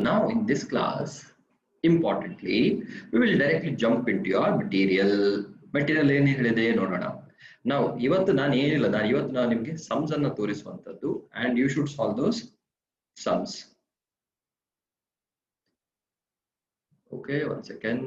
now in this class, importantly, we will directly jump into your material. Material ಏನು ಹೇಳಿದೆ ನೋಡೋಣ. Now ಇವತ್ತು ನಾನು ಏನಿಲ್ಲ, ಇವತ್ತು ನಾನು ನಿಮಗೆ sums ಅನ್ನು ತೋರಿಸುವಂತದ್ದು, and you should solve those sums. Okay, one second.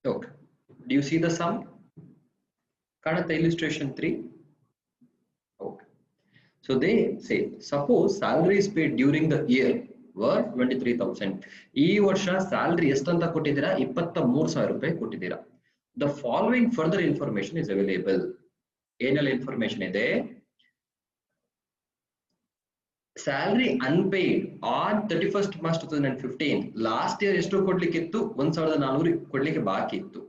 Okay, do you see the sum? Kanata illustration 3. Okay, so they say suppose salary is paid during the year were 23,000. ಈ ವರ್ಷ salary ಎಷ್ಟು ಅಂತ ಕೊಟ್ಟಿದ್ದೀರಾ? 23,000 ರೂಪಾಯಿ ಕೊಟ್ಟಿದ್ದೀರಾ. The following further information is available. ಏನೆಲ್ಲ information ಇದೆ? Salary unpaid on 31st March 2015. Last year ಎಷ್ಟು ಕೊಡ್ಲಿಕ್ಕಿತ್ತು? 1,400 ಕೊಡ್ಲಿಕ್ಕೆ ಬಾಕಿ ಇತ್ತು.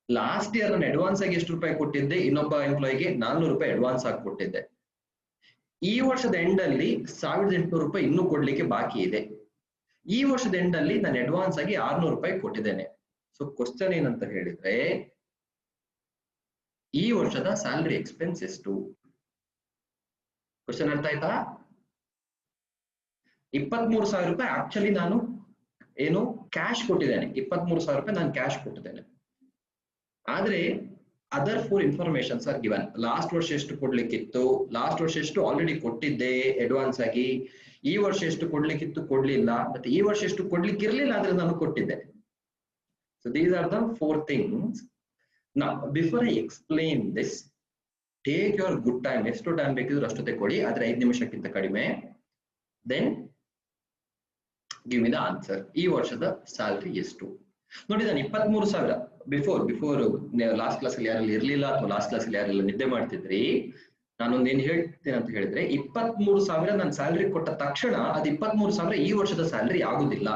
ಲಾಸ್ಟ್ ಇಯರ್ ನಾನು ಅಡ್ವಾನ್ಸ್ ಆಗಿ ಎಷ್ಟು ರೂಪಾಯಿ ಕೊಟ್ಟಿದ್ದೆ? ಇನ್ನೊಬ್ಬ ಎಂಪ್ಲಾಯಿಗೆ 400 ರೂಪಾಯಿ ಅಡ್ವಾನ್ಸ್ ಆಗಿ ಕೊಟ್ಟಿದ್ದೆ. ಈ ವರ್ಷದ ಎಂಡ್ ಅಲ್ಲಿ 1,800 ರೂಪಾಯಿ ಇನ್ನೂ ಕೊಡ್ಲಿಕ್ಕೆ ಬಾಕಿ ಇದೆ. ಈ ವರ್ಷದ ಎಂಡ್ ಅಲ್ಲಿ ನಾನು ಅಡ್ವಾನ್ಸ್ ಆಗಿ 600 ರೂಪಾಯಿ ಕೊಟ್ಟಿದ್ದೇನೆ. ಸೊ ಕ್ವಶನ್ ಏನಂತ ಹೇಳಿದ್ರೆ, ಈ ವರ್ಷದ ಸ್ಯಾಲರಿ ಎಕ್ಸ್ಪೆನ್ಸ್ ಎಷ್ಟು? ಕ್ವಶನ್ ಅರ್ಥ ಆಯ್ತಾ? 23,000 ರೂಪಾಯಿ ಆಕ್ಚುಲಿ ನಾನು ಏನು ಕ್ಯಾಶ್ ಕೊಟ್ಟಿದ್ದೇನೆ. 23,000 ರೂಪಾಯಿ ನಾನು ಕ್ಯಾಶ್ ಕೊಟ್ಟಿದ್ದೇನೆ. ಆದ್ರೆ other 4 informations are given. Last ವರ್ಷ ಎಷ್ಟು ಕೊಡ್ಲಿಕ್ಕಿತ್ತು, ಲಾಸ್ಟ್ ವರ್ಷ ಎಷ್ಟು ಆಲ್ರೆಡಿ ಕೊಟ್ಟಿದ್ದೆ ಅಡ್ವಾನ್ಸ್ ಆಗಿ, ಈ ವರ್ಷ ಎಷ್ಟು ಕೊಡ್ಲಿಕ್ಕಿತ್ತು ಕೊಡ್ಲಿಲ್ಲ, ಮತ್ತೆ ಈ ವರ್ಷ ಎಷ್ಟು ಕೊಡ್ಲಿಕ್ಕೆ ಇರ್ಲಿಲ್ಲ ಆದ್ರೆ ನಾನು ಕೊಟ್ಟಿದ್ದೆ. So these are the 4 things. Now before I explain this, take your good time. ಎಷ್ಟು ಟೈಮ್ ಬೇಕಿದ್ರು ಅಷ್ಟು ತಗೊಳ್ಳಿ, ಆದ್ರೆ 5 ನಿಮಿಷಕ್ಕಿಂತ ಕಡಿಮೆ. Then give me the answer. ಈ ವರ್ಷದ ಸ್ಯಾಲರಿ ಎಷ್ಟು ನೋಡಿ. ನಾನು 23,000 ಬಿಫೋರ್ ಲಾಸ್ಟ್ ಕ್ಲಾಸ್ ಅಲ್ಲಿ ಯಾರಲ್ಲಿ ಇರ್ಲಿಲ್ಲ ಅಥವಾ ಲಾಸ್ಟ್ ಕ್ಲಾಸ್ ಅಲ್ಲಿ ಯಾರೆಲ್ಲ ನಿದ್ದೆ ಮಾಡ್ತಿದ್ರಿ, ನಾನೊಂದು ಏನ್ ಹೇಳ್ತೇನೆ ಅಂತ ಹೇಳಿದ್ರೆ, 23,000 ನಾನು ಸ್ಯಾಲರಿ ಕೊಟ್ಟ ತಕ್ಷಣ ಅದು 23,000 ಈ ವರ್ಷದ ಸ್ಯಾಲರಿ ಆಗುದಿಲ್ಲ.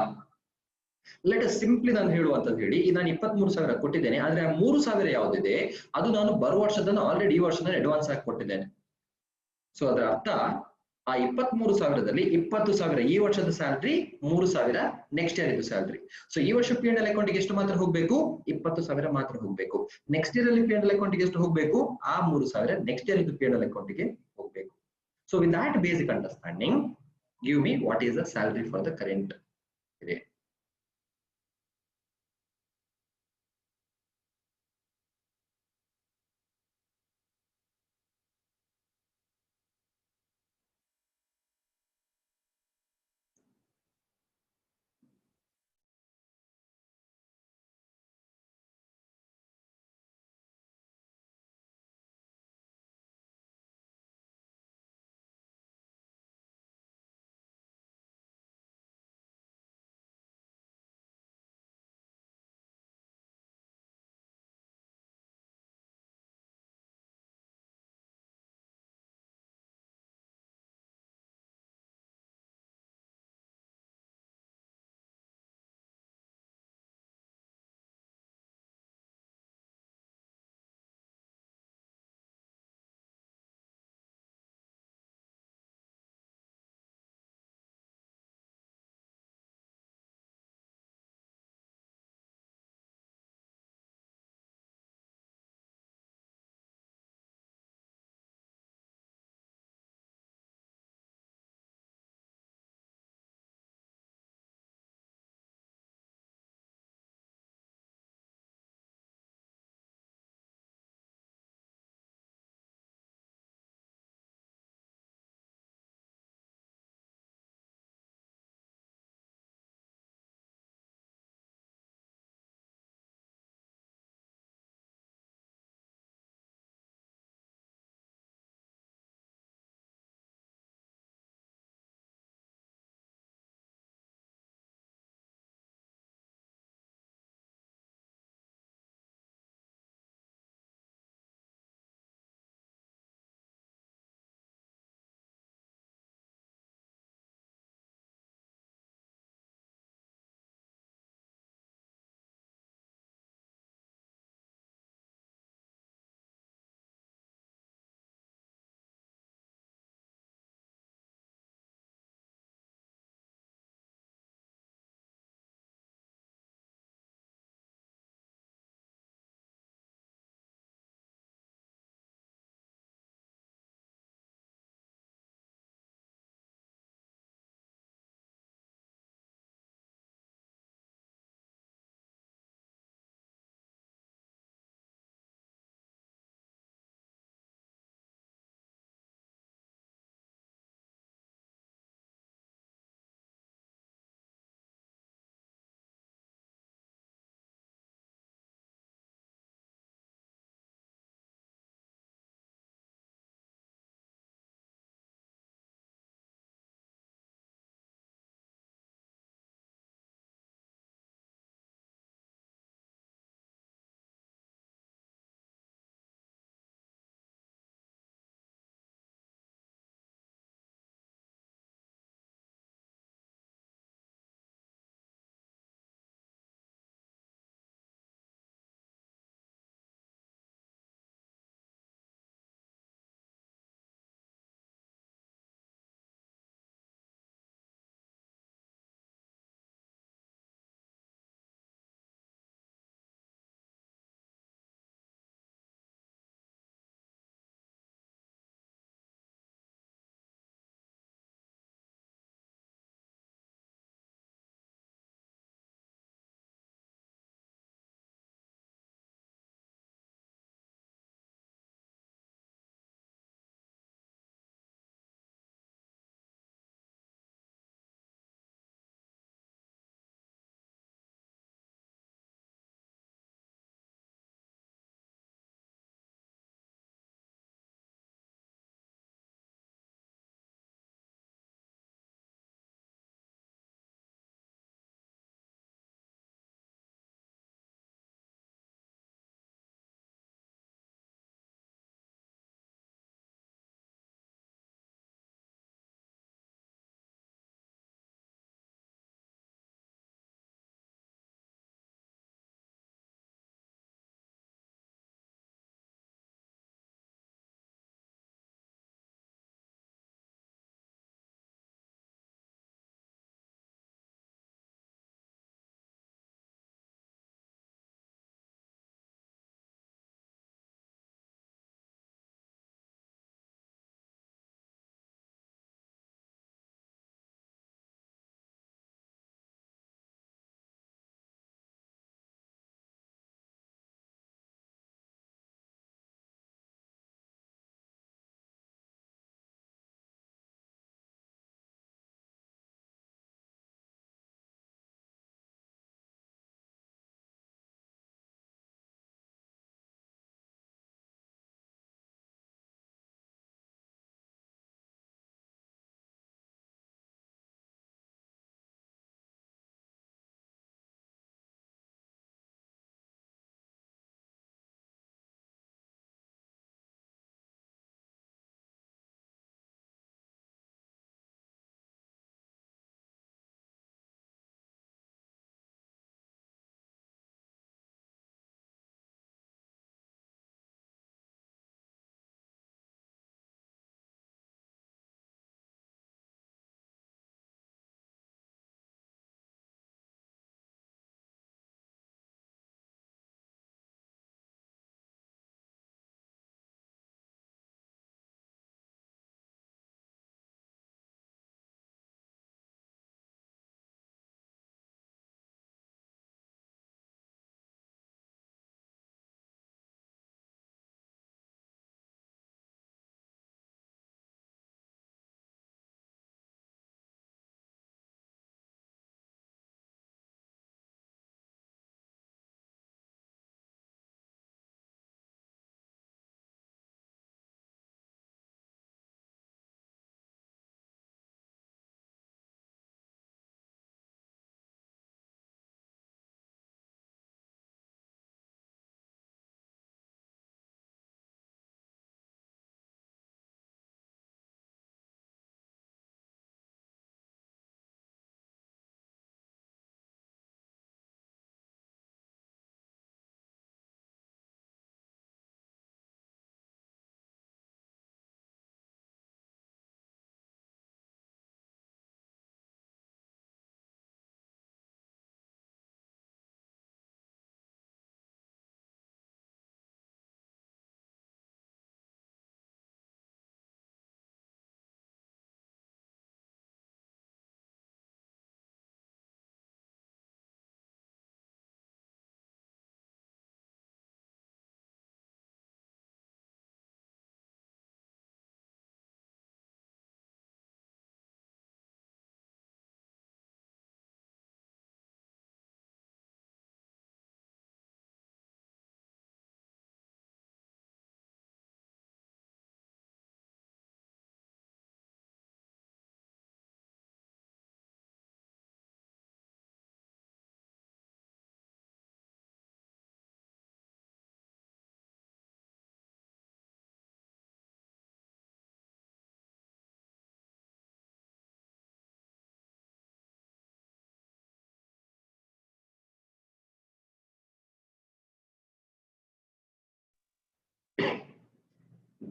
ಲೆಟ್ ಅಸ್ ಸಿಂಪ್ಲಿ ನಾನು ಹೇಳುವಂತದ್ದು ಹೇಳಿ, ನಾನು 23,000 ಕೊಟ್ಟಿದ್ದೇನೆ, ಆದ್ರೆ ಆ 3,000 ಯಾವ್ದಿದೆ ಅದು ನಾನು ಬರುವ ವರ್ಷದನ್ನು ಆಲ್ರೆಡಿ ಈ ವರ್ಷದ ಅಡ್ವಾನ್ಸ್ ಆಗಿ ಕೊಟ್ಟಿದ್ದೇನೆ. ಸೊ ಅದರ ಅರ್ಥ ಆ 23,000ದಲ್ಲಿ 20,000 ಈ ವರ್ಷದ ಸ್ಯಾಲರಿ, 3,000 ನೆಕ್ಸ್ಟ್ ಇಯರ್ ಇದು ಸ್ಯಾಲರಿ. ಸೊ ಈ ವರ್ಷ P&L ಅಕೌಂಟ್ಗೆ ಎಷ್ಟು ಮಾತ್ರ ಹೋಗ್ಬೇಕು? 20,000 ಮಾತ್ರ ಹೋಗ್ಬೇಕು. ನೆಕ್ಸ್ಟ್ ಇಯರ್ ಅಲ್ಲಿ P&L ಅಕೌಂಟ್ಗೆ ಎಷ್ಟು ಹೋಗ್ಬೇಕು? ಆ 3,000 ನೆಕ್ಸ್ಟ್ ಇಯರ್ ಇದು P&L ಅಕೌಂಟ್ಗೆ ಹೋಗ್ಬೇಕು. So with that basic understanding, give me what is the salary for the current ಇದೆ.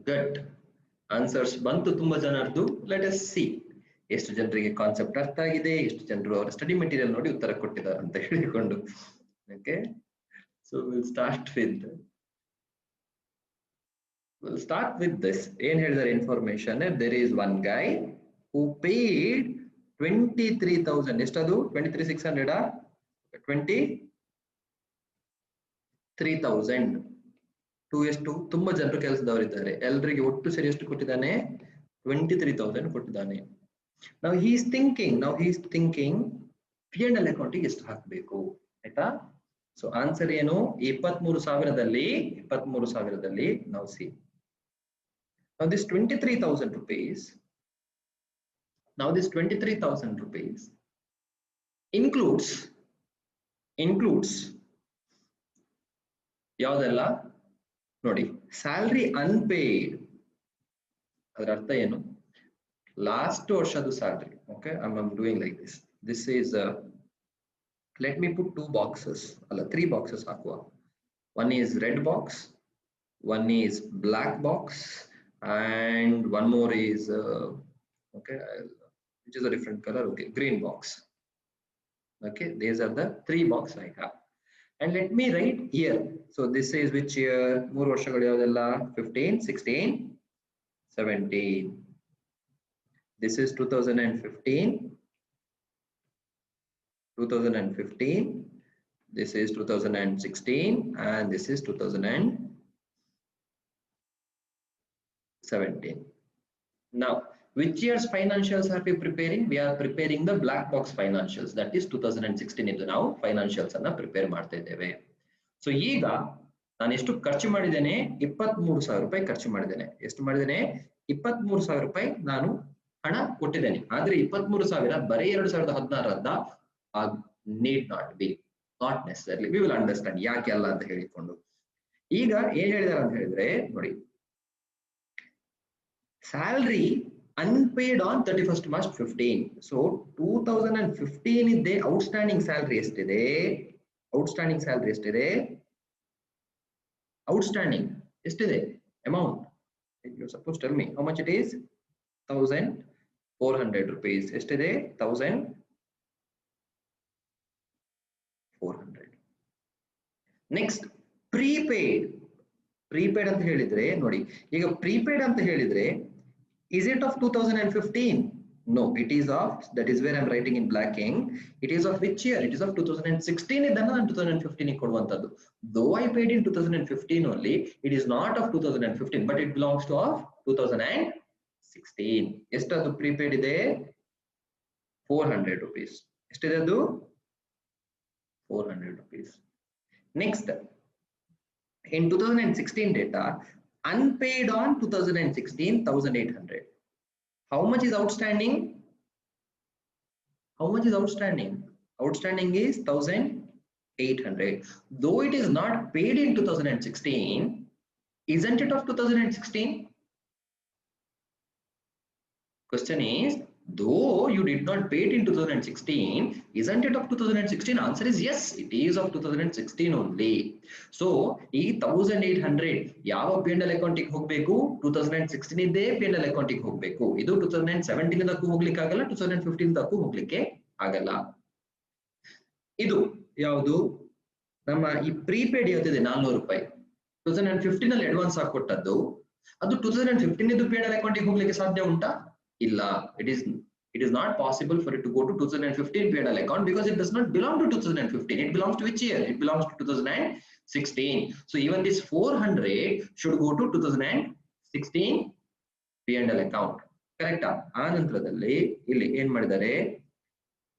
ಗುಡ್ ಆನ್ಸರ್ಸ್ ಬಂತು ತುಂಬಾ ಜನರದು. ಲೆಟ್ ಅಸ್ ಸಿ ಎಷ್ಟು ಜನರಿಗೆ ಕಾನ್ಸೆಪ್ಟ್ ಅರ್ಥ ಆಗಿದೆ, ಎಷ್ಟು ಜನರು ಅವರ ಸ್ಟಡಿ ಮೆಟೀರಿಯಲ್ ನೋಡಿ ಉತ್ತರ ಕೊಟ್ಟಿದ್ದಾರೆ ಅಂತ ಹೇಳಿಕೊಂಡು. Okay, so will start with this. ಏನ್ ಹೇಳಿದಾರೆ information? There is one guy who paid 23,000. ಎಷ್ಟದು? 23,600 23,000 ಟು ಎಷ್ಟು? ತುಂಬಾ ಜನರು ಕೆಲಸದವರಿದ್ದಾರೆ, ಎಲ್ರಿಗೆ ಒಟ್ಟು ಸೇರಿ ಎಷ್ಟು ಕೊಟ್ಟಿದ್ದಾನೆ? 23,000 ಕೊಟ್ಟಿದ್ದಾನೆ. ನಾವು ಹೀಸ್ ಥಿಂಕಿಂಗ್ P&L ಅಕೌಂಟಿಗೆ ಎಷ್ಟು ಹಾಕಬೇಕು ಆಯ್ತಾ? ಸೊ ಆನ್ಸರ್ ಏನು? 23,000ದಲ್ಲಿ ನಾವು C. Now this 23,000 rupees, includes ಯಾವ್ದೆಲ್ಲ ನೋಡಿ? ಸ್ಯಾಲರಿ ಅನ್ಪೇಯ್ಡ್, ಅದರ ಅರ್ಥ ಏನು? ಲಾಸ್ಟ್ ವರ್ಷದ salary. Okay, I'm doing like this. This is let me put 2 boxes, ಅಲ್ಲ 3 boxes ಹಾಕುವ. One is red box, one is black box, and one more is okay, which is a different color. Okay, green box. Okay, these are the 3 box I have, and let me write here. So this is which year? 3 ವರ್ಷಗಳು ಯಾವದೆಲ್ಲ? 15, 16, 17. This is 2015. This is 2016, and this is 2017. Now, which year's financials are we preparing? We are preparing the black box financials. That is 2016 into now financials anna prepare ಮಾಡ್ತಾ ಇದ್ದೇವೆ. So ಈಗ ನಾನು ಎಷ್ಟು ಖರ್ಚು ಮಾಡಿದ್ದೇನೆ? 23,000 ರೂಪಾಯಿ ಖರ್ಚು ಮಾಡಿದ್ದೇನೆ. ಎಷ್ಟು ಮಾಡಿದ್ದೇನೆ? 23,000 ರೂಪಾಯಿ ನಾನು ಹಣ ಕೊಟ್ಟಿದ್ದೇನೆ. ಆದ್ರೆ 23,000 ಬರೀ 2016 need not be, not necessarily. We will understand ಯಾಕೆ ಅಲ್ಲ ಅಂತ ಹೇಳಿಕೊಂಡು. ಈಗ ಏನ್ ಹೇಳಿದಾರೆ ಅಂತ ಹೇಳಿದ್ರೆ ನೋಡಿ, salary unpaid on 31st March 15. So 2015 ಇದೆ ಔಟ್ಸ್ಟ್ಯಾಂಡಿಂಗ್ ಸ್ಯಾಲರಿ ಎಷ್ಟಿದೆ? ಔಟ್ಸ್ಟ್ಯಾಂಡಿಂಗ್ ಎಷ್ಟಿದೆ amount? You suppose tell me how much it is? 1,400 rupees. ಎಷ್ಟಿದೆ? 1,400. ನೆಕ್ಸ್ಟ್ ಪ್ರೀಪೇಡ್ ಅಂತ ಹೇಳಿದ್ರೆ ನೋಡಿ, ಈಗ ಪ್ರೀಪೇಡ್ ಅಂತ ಹೇಳಿದ್ರೆ is it of 2015? No, it is of, that is where I'm writing in black ink. It is of which year? It is of 2016. ಇದನ್ನ ನಾನು 2015 ಗೆ ಕೊಡುವಂತದ್ದು. Though I paid in 2015 only, it is not of 2015, but it belongs to of 2016. ಎಷ್ಟದು prepaid ಇದೆ? 400 rupees. ಎಷ್ಟಿದೆ ಅದು? 400 rupees. Next, in 2016 data, unpaid on 2016, 1,800. How much is outstanding? Outstanding is 1,800. Though it is not paid in 2016, isn't it of 2016? Question is, though you did not pay it in 2016, isn't it of 2016? Answer is yes, it is of 2016 only. So ಈ 1,800 ಯಾವ P&L ಅಕೌಂಟಿಗೆ ಹೋಗಬೇಕು? 2016 ಇದ್ದೇ P&L ಅಕೌಂಟಿಗೆ ಹೋಗಬೇಕು. ಇದು 2017 ದಕ್ಕೂ ಹೋಗ್ಲಿಕ್ಕೆ ಆಗಲ್ಲ, 2015 ದಕ್ಕೂ ಹೋಗ್ಲಿಕ್ಕೆ ಆಗಲ್ಲ. ಇದು ಯಾವುದು? ನಮ್ಮ ಈ ಪ್ರೀಪೇಡ್ ಇವತ್ತಿದೆ 400 ರೂಪಾಯಿ. 2015 ಅಲ್ಲಿ ಅಡ್ವಾನ್ಸ್ ಆಗಿ ಕೊಟ್ಟದ್ದು, ಅದು 2015 ಇದ್ದು P&L ಅಕೌಂಟಿಗೆ ಹೋಗ್ಲಿಕ್ಕೆ ಸಾಧ್ಯ ಉಂಟಾ? ಇಲ್ಲ. It is not possible for it to go to 2015 P&L account because it does not belong to 2015. It belongs to which year? It belongs to 2016. So even this 400 should go to 2016 P&L account. Correct? ಆ ನಂತರದಲ್ಲಿ ಇಲ್ಲಿ ಏನ್ ಮಾಡಿದ್ದಾರೆ?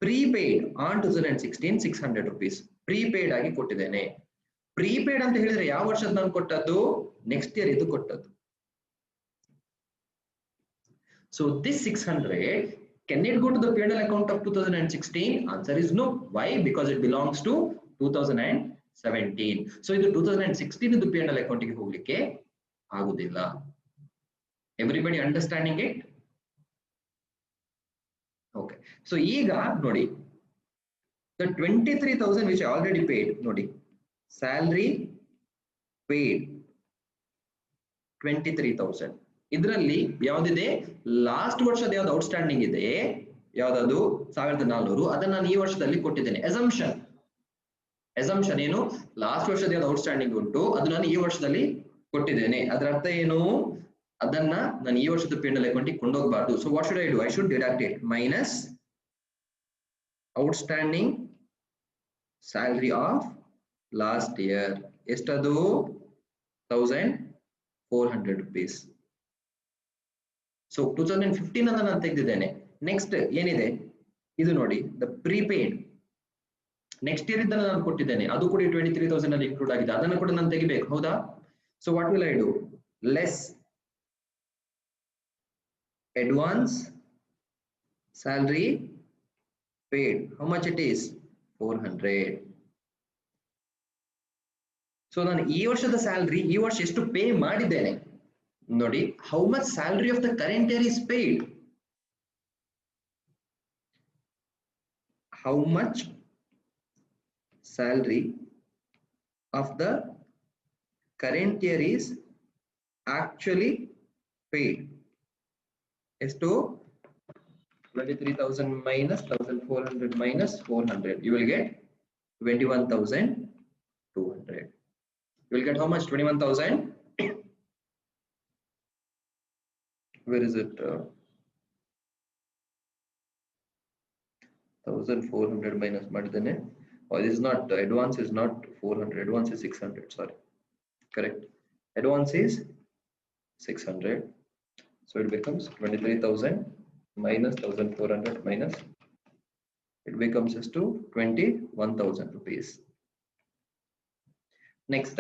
Prepaid on 2016 600 rupees prepaid ಆಗಿ ಕೊಟ್ಟಿದ್ದೇನೆ. Prepaid ಅಂತ ಹೇಳಿದ್ರೆ ಯಾವ ವರ್ಷದ ನಾನು ಕೊಟ್ಟದ್ದು? ನೆಕ್ಸ್ಟ್ ಇಯರ್ ಇದು ಕೊಟ್ಟದ್ದು. So this 600, can it go to the P&L account of 2016? Answer is no. Why? Because it belongs to 2017. So ಇದು 2016 ಇದು P&L account ಗೆ ಹೋಗ್ಲಿಕ್ಕೆ ಆಗುದಿಲ್ಲ. Everybody understanding it? Okay. So ಈಗ ನೋಡಿ, the 23,000 which I already paid, ನೋಡಿ, salary paid 23,000. ಇದರಲ್ಲಿ ಯಾವ್ದಿದೆ last ವರ್ಷದ ಯಾವ್ದು ಔಟ್ಸ್ಟ್ಯಾಂಡಿಂಗ್ ಇದೆ ಯಾವ್ದದು 1,400 ಅದನ್ನ ನಾನು ಈ ವರ್ಷದಲ್ಲಿ ಕೊಟ್ಟಿದ್ದೇನೆ. ಎಸಂಪ್ಷನ್ ಏನು ಲಾಸ್ಟ್ ವರ್ಷದ ಯಾವ್ದು ಔಟ್ಸ್ಟ್ಯಾಂಡಿಂಗ್ ಉಂಟು ಅದು ನಾನು ಈ ವರ್ಷದಲ್ಲಿ ಕೊಟ್ಟಿದ್ದೇನೆ. ಅದರ ಅರ್ಥ ಏನು ಅದನ್ನ ನಾನು ಈ ವರ್ಷದ ಪೇನಲ್ ಅಕೌಂಟಿಗೆ ಕೊಂಡೋಗಬಾರ್ದು. So what should I do? I should deduct it minus outstanding salary of last year. ಎಷ್ಟದು 1,400 rupees. ಸೊ 2015 ಅನ್ನ ನಾನು ತೆಗೆದಿದ್ದೇನೆ. ನೆಕ್ಸ್ಟ್ ಏನಿದೆ ಇದು ನೋಡಿ ದ ಪ್ರೀಪೇಡ್ ನೆಕ್ಸ್ಟ್ ಇಯರ್ ಇದ್ದನ್ನು ನಾನು ಕೊಟ್ಟಿದ್ದೇನೆ ಅದು ಕೂಡ 23,000 ಅಲ್ಲಿ ಇನ್ಕ್ಲೂಡ್ ಆಗಿದೆ. ಅದನ್ನು ಕೂಡ ನಾನು ತೆಗಿಬೇಕು ಹೌದಾ? So what will I do? Less advance salary paid. How much it is? 400. So ನಾನು ಈ ವರ್ಷದ ಸ್ಯಾಲರಿ ಈ ವರ್ಷ ಎಷ್ಟು ಪೇ ಮಾಡಿದ್ದೇನೆ ನೋಡಿ. How much salary of the current year is paid? How much salary of the current year is actually paid. Esto 23,000 minus 1,400 minus 400 you will get 21,200. You will get how much? 21,000. Where is it? 1,400 minus madidene. Oh, this is not advance is not 400. Advance is 600. Sorry, correct. Advance is 600. So it becomes 23,000 minus 1,400 minus. It becomes as to 21,000 rupees. Next,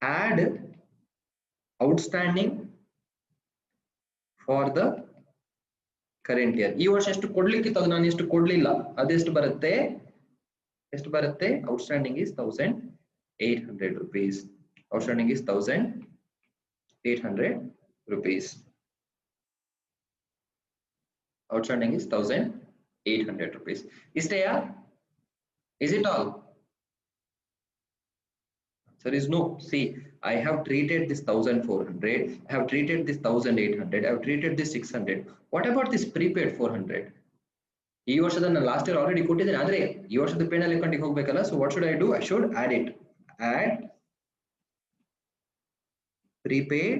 add outstanding for the current year. ಈ ವರ್ಷ ಎಷ್ಟು ಕೊಡ್ಲಿಕ್ಕಿತ್ತು ಅದು ನಾನು ಎಷ್ಟು ಕೊಡ್ಲಿಲ್ಲ ಅದೆಷ್ಟು ಬರುತ್ತೆ? ಎಷ್ಟು ಬರುತ್ತೆ? Outstanding is 1,800 rupees. Outstanding is 1,800 rupees. Outstanding is 1,800 rupees. Isteya? Is it all? Answer is no. See, I have treated this 1,400. I have treated this 1,800. I have treated this 600. What about this prepaid 400? ಈ ವರ್ಷದ ನಾನು last year already ಕೊಟ್ಟಿದ್ದೇನೆ ಆದ್ರೆ ಈ ವರ್ಷದ ಪೇನಲ್ ಅಕೌಂಟಿಗೆ ಹೋಗ್ಬೇಕಲ್ಲ. So what should I do? I should add it. Add prepaid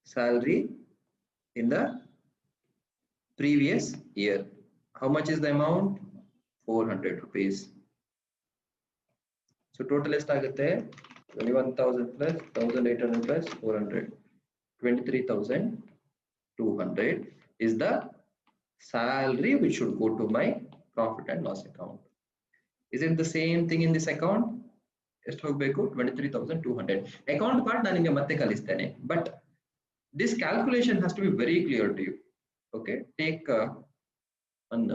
salary in the previous year. How much is the amount? 400 rupees. So total estagutte 21,000 plus 1,800 plus 400 23,200 is the salary which should go to my profit and loss account. Is it the same thing in this account? ಎಷ್ಟು ಹೋಗಬೇಕು? 23,200. Account part ನಾನು ನಿಮಗೆ ಮತ್ತೆ ಕಲಿಸ್ತೇನೆ. But this calculation has to be very clear to you. Okay, take one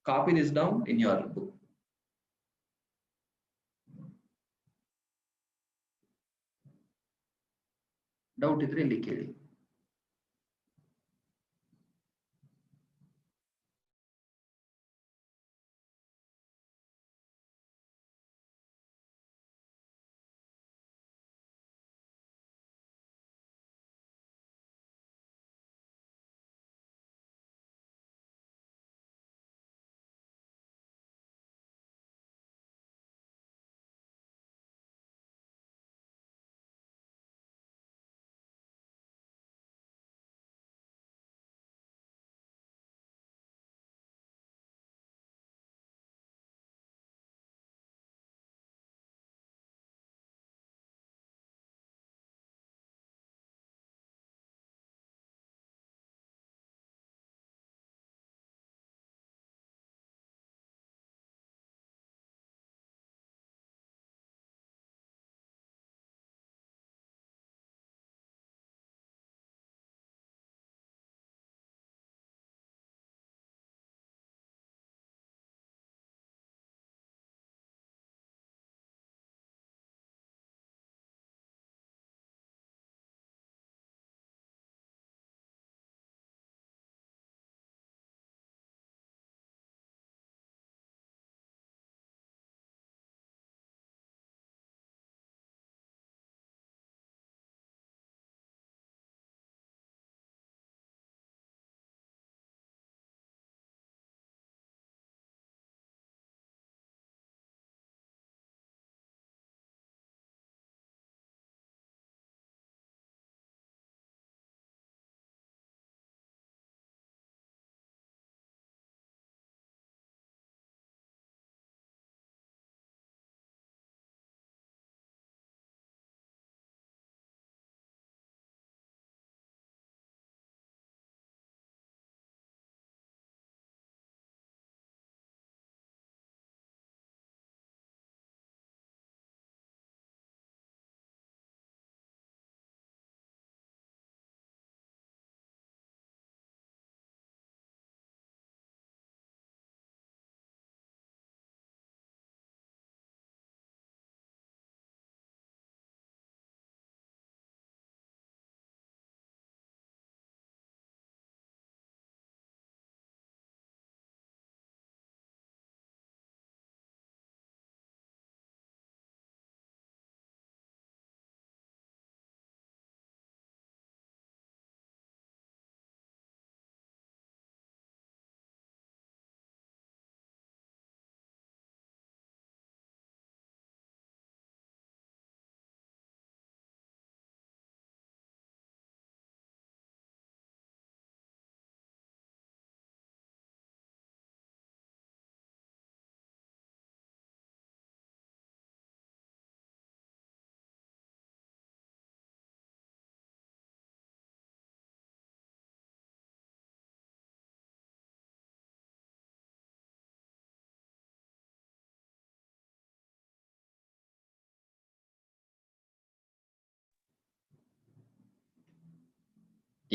copy this down in your book. Doubt ಇದ್ರೆ ಇಲ್ಲಿ ಕೇಳಿ.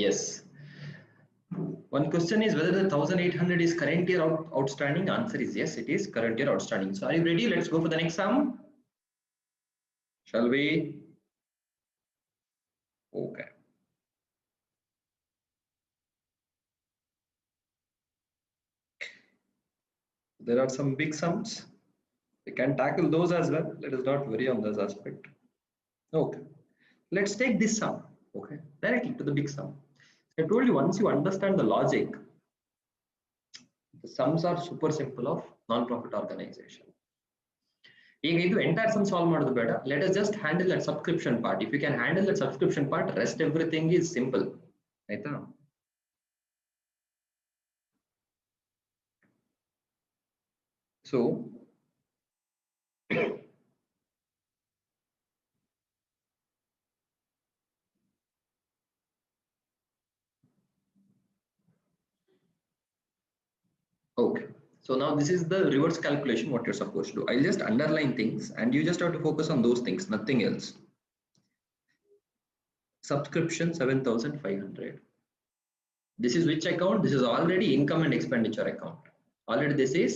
Yes. One question is whether the 1800 is current year outstanding. Answer is yes, it is current year outstanding. So are you ready? Let's go for the next sum. Shall we? Okay. There are some big sums. We can tackle those as well. Let us not worry on this aspect. Okay. Let's take this sum. Okay. Directly to the big sum. I told you once you understand the logic, the sums are super simple of non-profit organization. ಈಗ ಇದು entire sum solve ಮಾಡೋದು ಬೇಡ. Let us just handle that subscription part. If you can handle that subscription part, rest everything is simple. ಆಯ್ತಾ? So okay. So now this is the reverse calculation what you're supposed to do. I'll just underline things and you just have to focus on those things, nothing else. Subscription 7,500. This is which account? This is already income and expenditure account. Already this is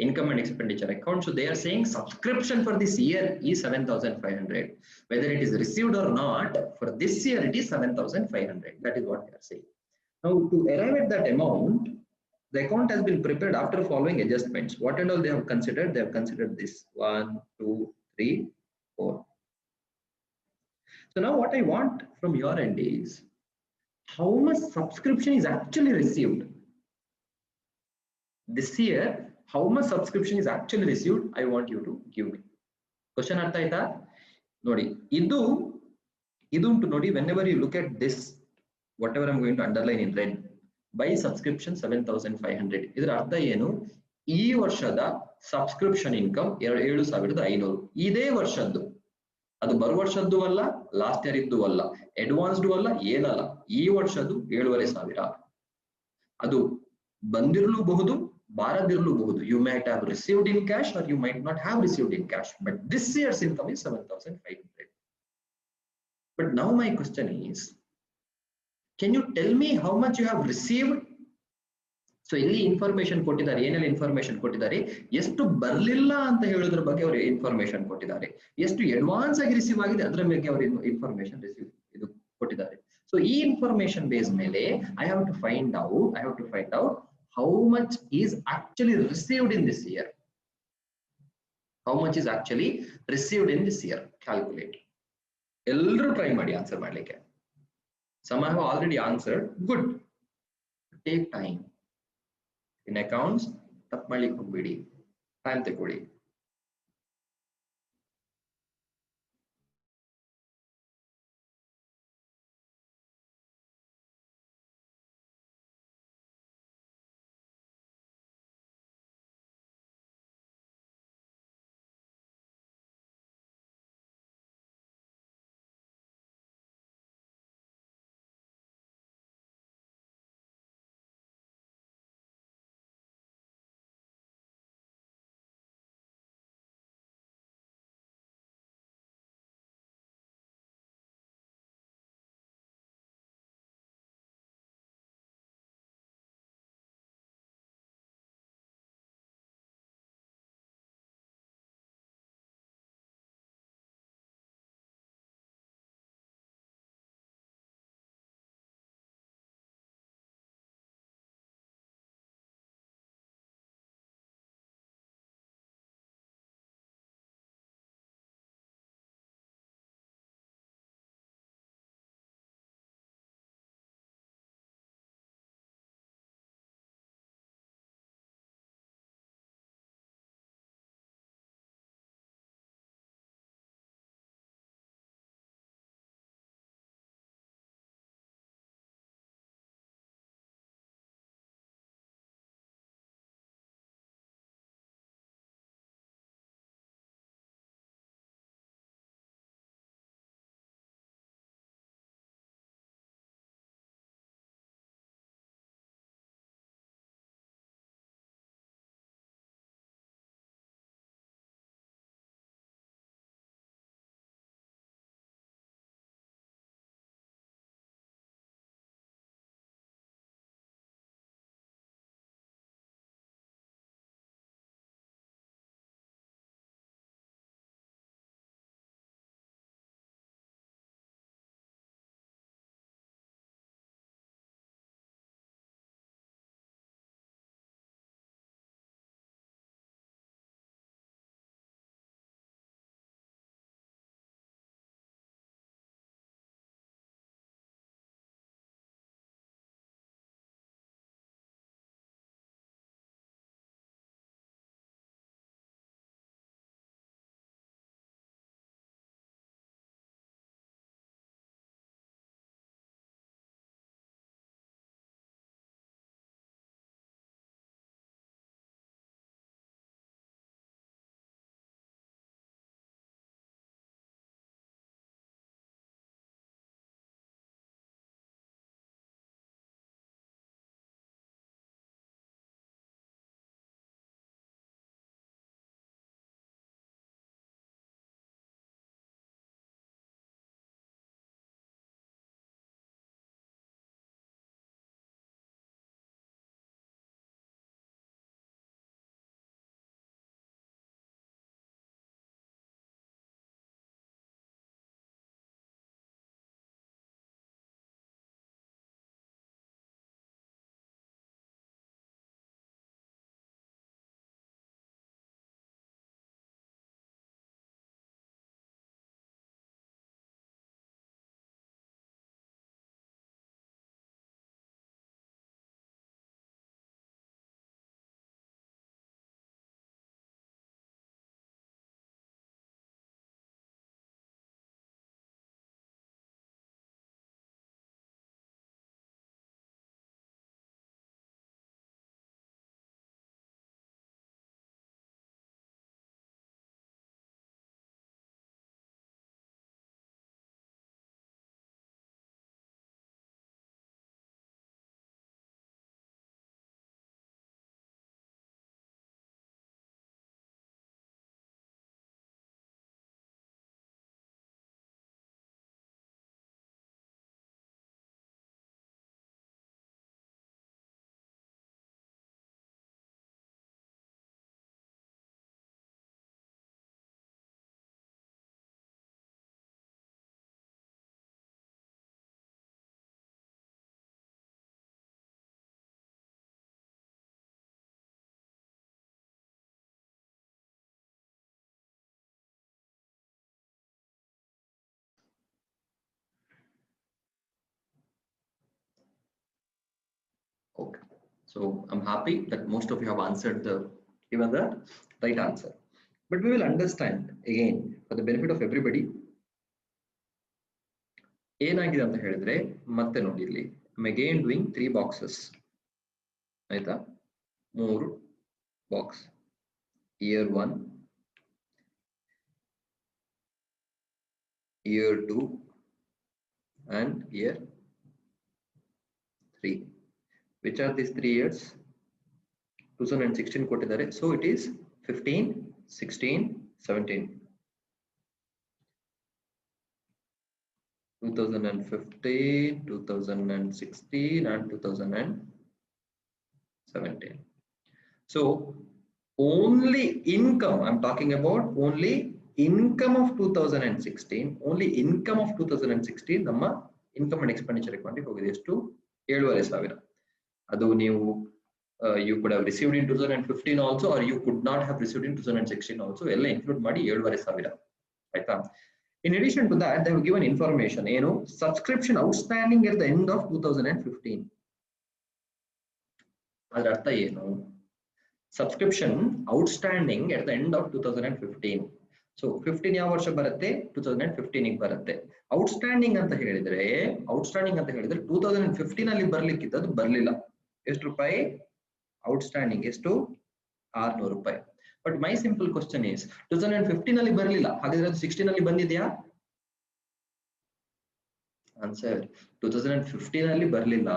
income and expenditure account. So they are saying subscription for this year is 7,500. Whether it is received or not, for this year it is 7,500. That is what they are saying. Now to arrive at that amount, the account has been prepared after following adjustments. What and all they have considered? They have considered this 1, 2, 3, 4. So now what I want from your end is how much subscription is actually received this year. How much subscription is actually received? I want you to give me. Question artha aita nodi. Idu untu nodi. Whenever you look at this, whatever I'm going to underline in red, by subscription 7,500. ಇದರ ಅರ್ಥ ಏನು? ಈ ವರ್ಷದ subscription income 7,500. ಇದೇ ವರ್ಷದ್ದು, ಅದು ಬರುವ ವರ್ಷದ್ದು ಅಲ್ಲ, ಲಾಸ್ಟ್ ಇಯರ್ ಇದ್ದು ಅಲ್ಲ, ಅಡ್ವಾನ್ಸ್ಡ್ ಅಲ್ಲ, ಏನಲ್ಲ, ಈ ವರ್ಷದ್ದು 7,500. ಅದು ಬಂದಿರಲೂಬಹುದು, ಬಾರದಿರಲೂಬಹುದು. You might have received in cash or you might not have received in cash, but this year's income is 7,500. But now my question is, can you tell me how much you have received? So ಇಲ್ಲಿ information ಕೊಟ್ಟಿದ್ದಾರೆ. ಏನೆಲ್ಲ information ಕೊಟ್ಟಿದ್ದಾರೆ? ಎಷ್ಟು ಬರಲಿಲ್ಲ ಅಂತ ಹೇಳೋದ್ರ ಬಗ್ಗೆ ಅವರು information ಕೊಟ್ಟಿದ್ದಾರೆ. ಎಷ್ಟು ಅಡ್ವಾನ್ಸ್ ಆಗಿ ರಿಸೀವ್ ಆಗಿದೆ ಅದರ ಬಗ್ಗೆ ಅವರು ಇನ್ಫಾರ್ಮೇಶನ್ ಇದು ಕೊಟ್ಟಿದ್ದಾರೆ. ಸೊ ಈ ಇನ್ಫಾರ್ಮೇಶನ್ ಬೇಸ್ ಮೇಲೆ I have to find out how much is actually received in this year. How much is actually received in this year? Calculate. ಎಲ್ಲರೂ ಟ್ರೈ ಮಾಡಿ ಆನ್ಸರ್ ಮಾಡಲಿಕ್ಕೆ. Some have already answered. Good. Take time. In accounts, ತಪ್ಪು ಮಾಡ್ಲಿಕ್ಕೆ ಹೋಗ್ಬೇಡಿ. Time ತಗೊಳ್ಳಿ. So I'm happy that most of you have answered given the right answer. But we will understand again for the benefit of everybody. ಏನಾಗಿದೆ ಅಂತ ಹೇಳಿದ್ರೆ ಮತ್ತೆ ನೋಡಿ ಇಲ್ಲಿ I'm again doing 3 boxes. ಆಯ್ತಾ 3 box year 1, year 2 and year 3. Which are these 3 years? 2016 ಕೊಟ್ಟಿದ್ದಾರೆ. So it is 15, 16, 17. 2015, 2016 and 2017. So only income, I'm talking about only income of 2016, only income of 2016 ನಮ್ಮ income and expenditure ಅಕೌಂಟಿಗೆ ಹೋಗಿದೆ. ಎಷ್ಟು 7,500. ಅದು ನೀವು you could have received in 2015 also, or you could not have received in 2016 also. ಎಲ್ಲ include ಮಾಡಿ 7,500 ಆಯ್ತಾ. In addition to that, they have given information, subscription outstanding at the end of 2015. ಅದರ ಅರ್ಥ ಏನು? Subscription outstanding at the end of 2015. So 15 ಯಾವ ವರ್ಷ ಬರುತ್ತೆ? 2015 ಗೆ ಬರುತ್ತೆ. ಔಟ್ಸ್ಟ್ಯಾಂಡಿಂಗ್ ಅಂತ ಹೇಳಿದ್ರೆ 2015 ಅಲ್ಲಿ ಬರ್ಲಿಕ್ಕಿದ್ದದು ಬರ್ಲಿಲ್ಲ. ಎಷ್ಟು ರೂಪಾಯಿ ಔಟ್ಸ್ಟ್ಯಾಂಡಿಂಗ್? ಎಷ್ಟು? 600 ರೂಪಾಯಿ. But my simple question is 2015 ಅಲ್ಲಿ ಬರ್ಲಿಲ್ಲ, ಹಾಗಾದ್ರೆ ಅದು 16 ಅಲ್ಲಿ ಬಂದಿದೆಯಾ? ಆನ್ಸರ್ 2015 ಅಲ್ಲಿ ಬರ್ಲಿಲ್ಲ.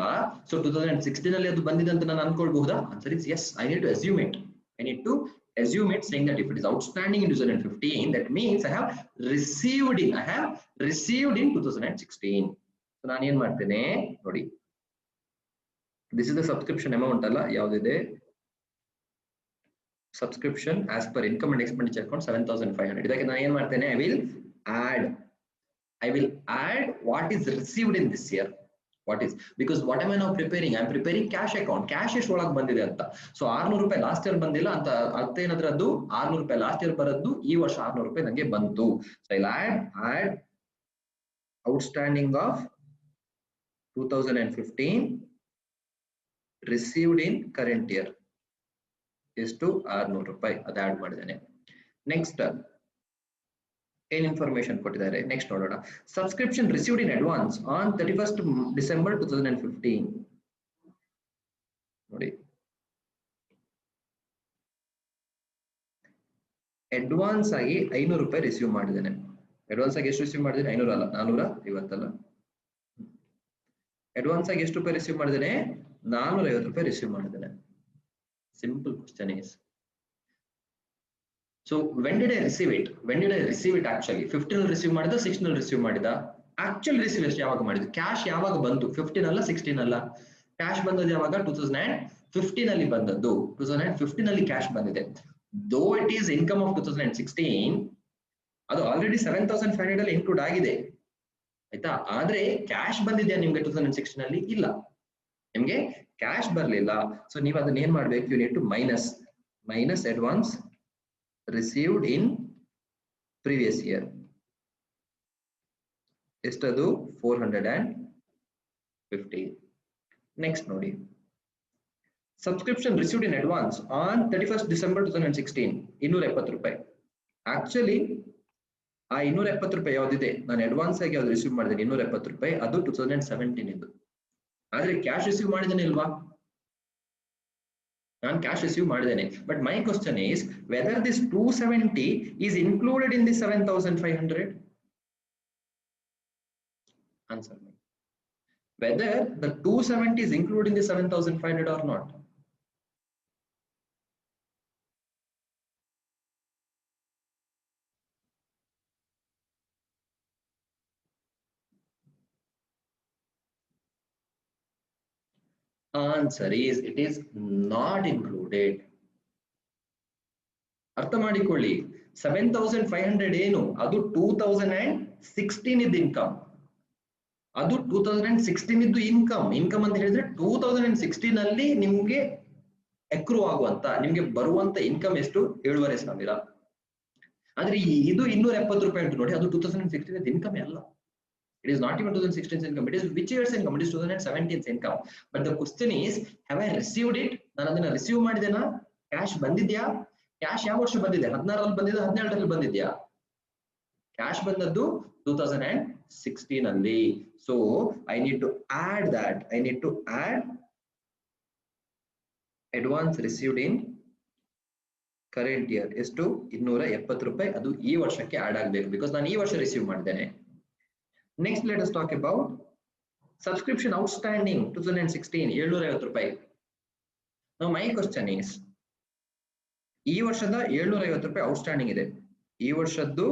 ಸೊ 2016 ಅಲ್ಲಿ ಅದು ಬಂದಿದೆ ಅಂತ ನಾನು ಅನ್ಕೊಳ್ಬಹುದಾ? Answer is yes. I need to assume it saying that if it is outstanding in 2015, that means I have received in 2016. So ನಾನು ಏನ್ ಮಾಡ್ತೇನೆ ನೋಡಿ, this is the subscription amount ಅಲ್ಲ, ಯಾವುದಿದೆ subscription as per income and expenditure account 7,500. ಇದಕ್ಕೆ ನಾನು ಏನ್ ಮಾಡ್ತೇನೆ, I will add what is received in this year. What is, because what am I now preparing? I am preparing cash account. Cash ಎಷ್ಟು ಒಳಗೆ ಬಂದಿದೆ ಅಂತ. ಸೊ 600 ರೂಪಾಯಿ last year ಬಂದಿಲ್ಲ ಅಂತ ಅರ್ಥ ಏನಾದ್ರದ್ದು? 600 ರೂಪಾಯಿ ಲಾಸ್ಟ್ ಇಯರ್ ಬರದ್ದು, ಈ ವರ್ಷ 600 ರೂಪಾಯಿ ನಂಗೆ ಬಂತು. So I'll add outstanding of 2015 received in current year. ಎಷ್ಟು? 600 ರೂಪಾಯಿ. ಅದು ಆಡ್ ಮಾಡಿದ್ದೇನೆ. ನೆಕ್ಸ್ಟ್ ಏನ್ ಇನ್ಫಾರ್ಮೇಶನ್ ಕೊಟ್ಟಿದ್ದಾರೆ ನೆಕ್ಸ್ಟ್ ನೋಡೋಣ. Subscription received in advance on 31st December 2015. ನೋಡಿ, ಅಡ್ವಾನ್ಸ್ ಆಗಿ 500 ರೂಪಾಯಿ ರಿಸೀವ್ ಮಾಡಿದ್ದೇನೆ. ಅಡ್ವಾನ್ಸ್ ಆಗಿ ಎಷ್ಟು ರಿಸೀವ್ ಮಾಡಿದ್ದೇನೆ? 500 ಅಲ್ಲ, 450 ಅಲ್ಲ. ಅಡ್ವಾನ್ಸ್ ಆಗಿ ಎಷ್ಟು ರೂಪಾಯಿ ರಿಸೀವ್ ಮಾಡಿದ್ದೇನೆ? 450 ರೂಪಾಯಿ ರಿಸೀವ್ ಮಾಡಿದ್ದೇನೆ. Simple question is, so when did I receive it? Actually 15 ಅಲ್ಲಿ ರಿಸೀವ್ ಮಾಡಿದ, 16 ಅಲ್ಲಿ ರಿಸೀವ್ ಮಾಡಿದ? ಆಕ್ಚುಲ್ ರಿಸೀವ್ ಎಷ್ಟು ಯಾವಾಗ ಮಾಡಿದ್ದು? ಕ್ಯಾಶ್ ಯಾವಾಗ ಬಂತು? 15 ಅಲ್ಲ, 16 ಅಲ್ಲ. ಕ್ಯಾಶ್ ಬಂದದ್ದು ಯಾವಾಗ? 2015 ಅಲ್ಲಿ ಬಂದದ್ದು. 2015 ಅಲ್ಲಿ ಕ್ಯಾಶ್ ಬಂದಿದೆ. though it is income of 2016, ಅದು ಆಲ್ರೆಡಿ 7,500 ಅಲ್ಲಿ ಇನ್ಕ್ಲೂಡ್ ಆಗಿದೆ ಆಯ್ತಾ. ಆದ್ರೆ ಕ್ಯಾಶ್ ಬಂದಿದೆಯಾ ನಿಮ್ಗೆ 2016 ಅಲ್ಲಿ? ಇಲ್ಲ, ನಿಮ್ಗೆ ಕ್ಯಾಶ್ ಬರ್ಲಿಲ್ಲ. ಸೊ ನೀವು ಅದನ್ನ ಏನ್ ಮಾಡ್ಬೇಕು? You need to minus advance received in previous year. ಎಷ್ಟದು? 450. ನೆಕ್ಸ್ಟ್ ನೋಡಿ, subscription received in advance on 31st December 2016 270 ರೂಪಾಯಿ. ಆಕ್ಚುಲಿ ಆ 270 ರೂಪಾಯಿ ಯಾವ್ದಿದೆ, ನಾನು ಅಡ್ವಾನ್ಸ್ ಆಗಿ ಯಾವ್ದು ರಿಸೀವ್ ಮಾಡಿದ್ದೇನೆ 270 ರೂಪಾಯಿ, ಅದು 2017 ಇದ್ದು. ಆದ್ರೆ ಕ್ಯಾಶ್ ರಿಸೀವ್ ಮಾಡಿದ್ದೇನೆ ಇಲ್ವಾ? ನಾನು ಕ್ಯಾಶ್ ರಿಸೀವ್ ಮಾಡಿದ್ದೇನೆ. But my question is weather this 270 is included in the 7,500. Answer me. Whether the 270 is included in the 7,500 or not? Answer is it is not included. ಅರ್ಥ ಮಾಡಿಕೊಳ್ಳಿ, 7,500 ಏನು? ಅದು 2016 ಇದ್ದ ಇನ್ಕಮ್. ಅದು 2016 ಇದ್ದು ಇನ್ಕಮ್ ಅಂತ ಹೇಳಿದ್ರೆ 2016 ಅಲ್ಲಿ ನಿಮ್ಗೆ ಎಕ್ರೂ ಆಗುವಂತ, ನಿಮ್ಗೆ ಬರುವಂತ ಇನ್ಕಮ್ ಎಷ್ಟು? 7,500. ಆದ್ರೆ ಇದು 270 ರೂಪಾಯಿ ಉಂಟು ನೋಡಿ, ಅದು 2016 ಇನ್ಕಮ್ ಅಲ್ಲ. It is not even 2016's income. It is which year's income? It is 2017's income. But the question is, have I received it? ನಾನು ಅದನ್ನ ರಿಸೀವ್ ಮಾಡಿದೆನಾ? ಕ್ಯಾಶ್ ಬಂದಿದ್ಯಾ? ಕ್ಯಾಶ್ ಯಾವ ವರ್ಷ ಬಂದಿದೆ? 16ರಲ್ಲಿ ಬಂದಿದೆ, 17ರಲ್ಲಿ ಬಂದಿದ್ಯಾ? ಕ್ಯಾಶ್ ಬಂದದ್ದು 2016 ಅಲ್ಲಿ. So I need to add that. I need to add advance received in current year. ಎಷ್ಟು? 270 ರೂಪಾಯಿ. ಅದು ಈ ವರ್ಷಕ್ಕೆ ಆಡ್ ಆಗಬೇಕು, ಬಿಕಾಸ್ ನಾನು ಈ ವರ್ಷ ರಿಸೀವ್ ಮಾಡಿದ್ದೇನೆ. Next, let us talk about subscription outstanding 2016 750 ರೂಪಾಯಿ. Now my question is, ಈ ವರ್ಷದ 750 ರೂಪಾಯಿ ಔಟ್ಸ್ಟ್ಯಾಂಡಿಂಗ್ ಇದೆ. ಈ ವರ್ಷದ್ದು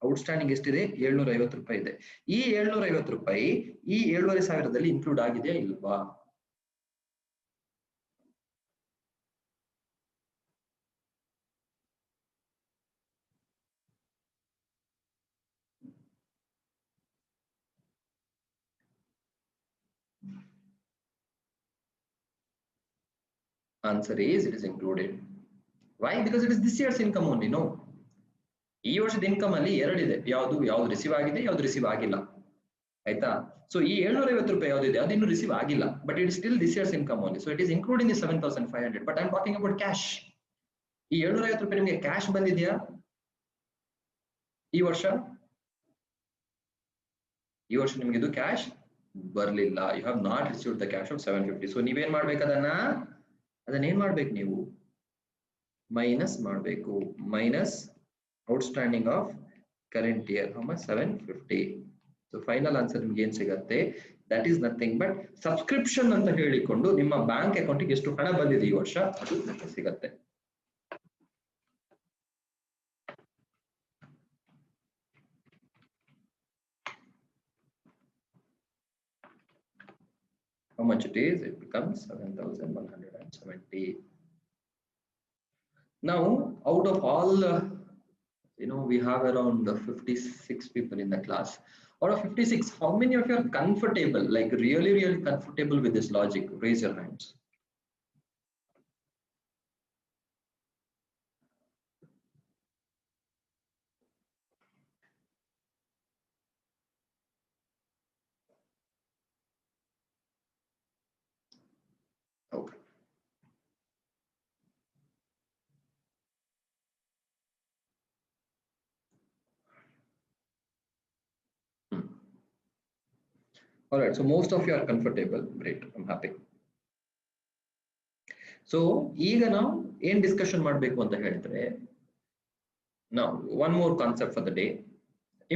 ಔಟ್ಸ್ಟ್ಯಾಂಡಿಂಗ್ ಎಷ್ಟಿದೆ? 750 ರೂಪಾಯಿ ಇದೆ. ಈ 750 ರೂಪಾಯಿ ಈ 7,500ದಲ್ಲಿ ಇನ್ಕ್ಲೂಡ್ ಆಗಿದೆಯಾ ಇಲ್ವಾ? Answer is, it is included. Why? Because it is this year's income only. No, ಈ ವರ್ಷದ ಇನ್ಕಮ್ ಅಲ್ಲಿ ಎರಡಿದೆ. ಯಾವ್ದು ರಿಸೀವ್ ಆಗಿದೆ, ಯಾವ್ದು ರಿಸೀವ್ ಆಗಿಲ್ಲ. ಆಯ್ತಾ? ಸೊ ಈ 750 ರೂಪಾಯಿ ಯಾವ್ದಿದೆ ಅದು ಇನ್ನು ರಿಸೀವ್ ಆಗಿಲ್ಲ, but it still this years income only. So it is including the 7,500. But I am talking about cash. ಈ 750 ರೂಪಾಯಿ ನಿಮಗೆ ಕ್ಯಾಶ್ ಬಂದಿದ್ಯಾ ಈ ವರ್ಷ? ಈ ವರ್ಷ ನಿಮ್ಗೆ ಇದು ಕ್ಯಾಶ್ ಬರ್ಲಿಲ್ಲ. You have not received the cash of 750. ಸೊ ನೀವೇನ್ ಮಾಡ್ಬೇಕು? ಅದನ್ನೇನ್ ಮಾಡ್ಬೇಕು? ನೀವು ಮೈನಸ್ ಮಾಡಬೇಕು. Minus outstanding of current year. How much? 750. So final answer ನಿಮ್ಗೆ ಏನ್ ಸಿಗತ್ತೆ? That is nothing but subscription ಅಂತ ಹೇಳಿಕೊಂಡು ನಿಮ್ಮ ಬ್ಯಾಂಕ್ ಅಕೌಂಟ್ಗೆ ಎಷ್ಟು ಹಣ ಬಂದಿದೆ ಈ ವರ್ಷ ಅದು ನಿಮಗೆ ಸಿಗತ್ತೆ. How much it is? It becomes 7,170. Now, out of all, we have around 56 people in the class. Out of 56, how many of you are comfortable, like really, really comfortable with this logic? Raise your hands. Okay. All right, so most of you are comfortable. Great, I'm happy. So ಈಗ ನಾವು ಏನ್ discussion ಮಾಡಬೇಕು ಅಂತ ಹೇಳಿದ್ರೆ, now one more concept for the day,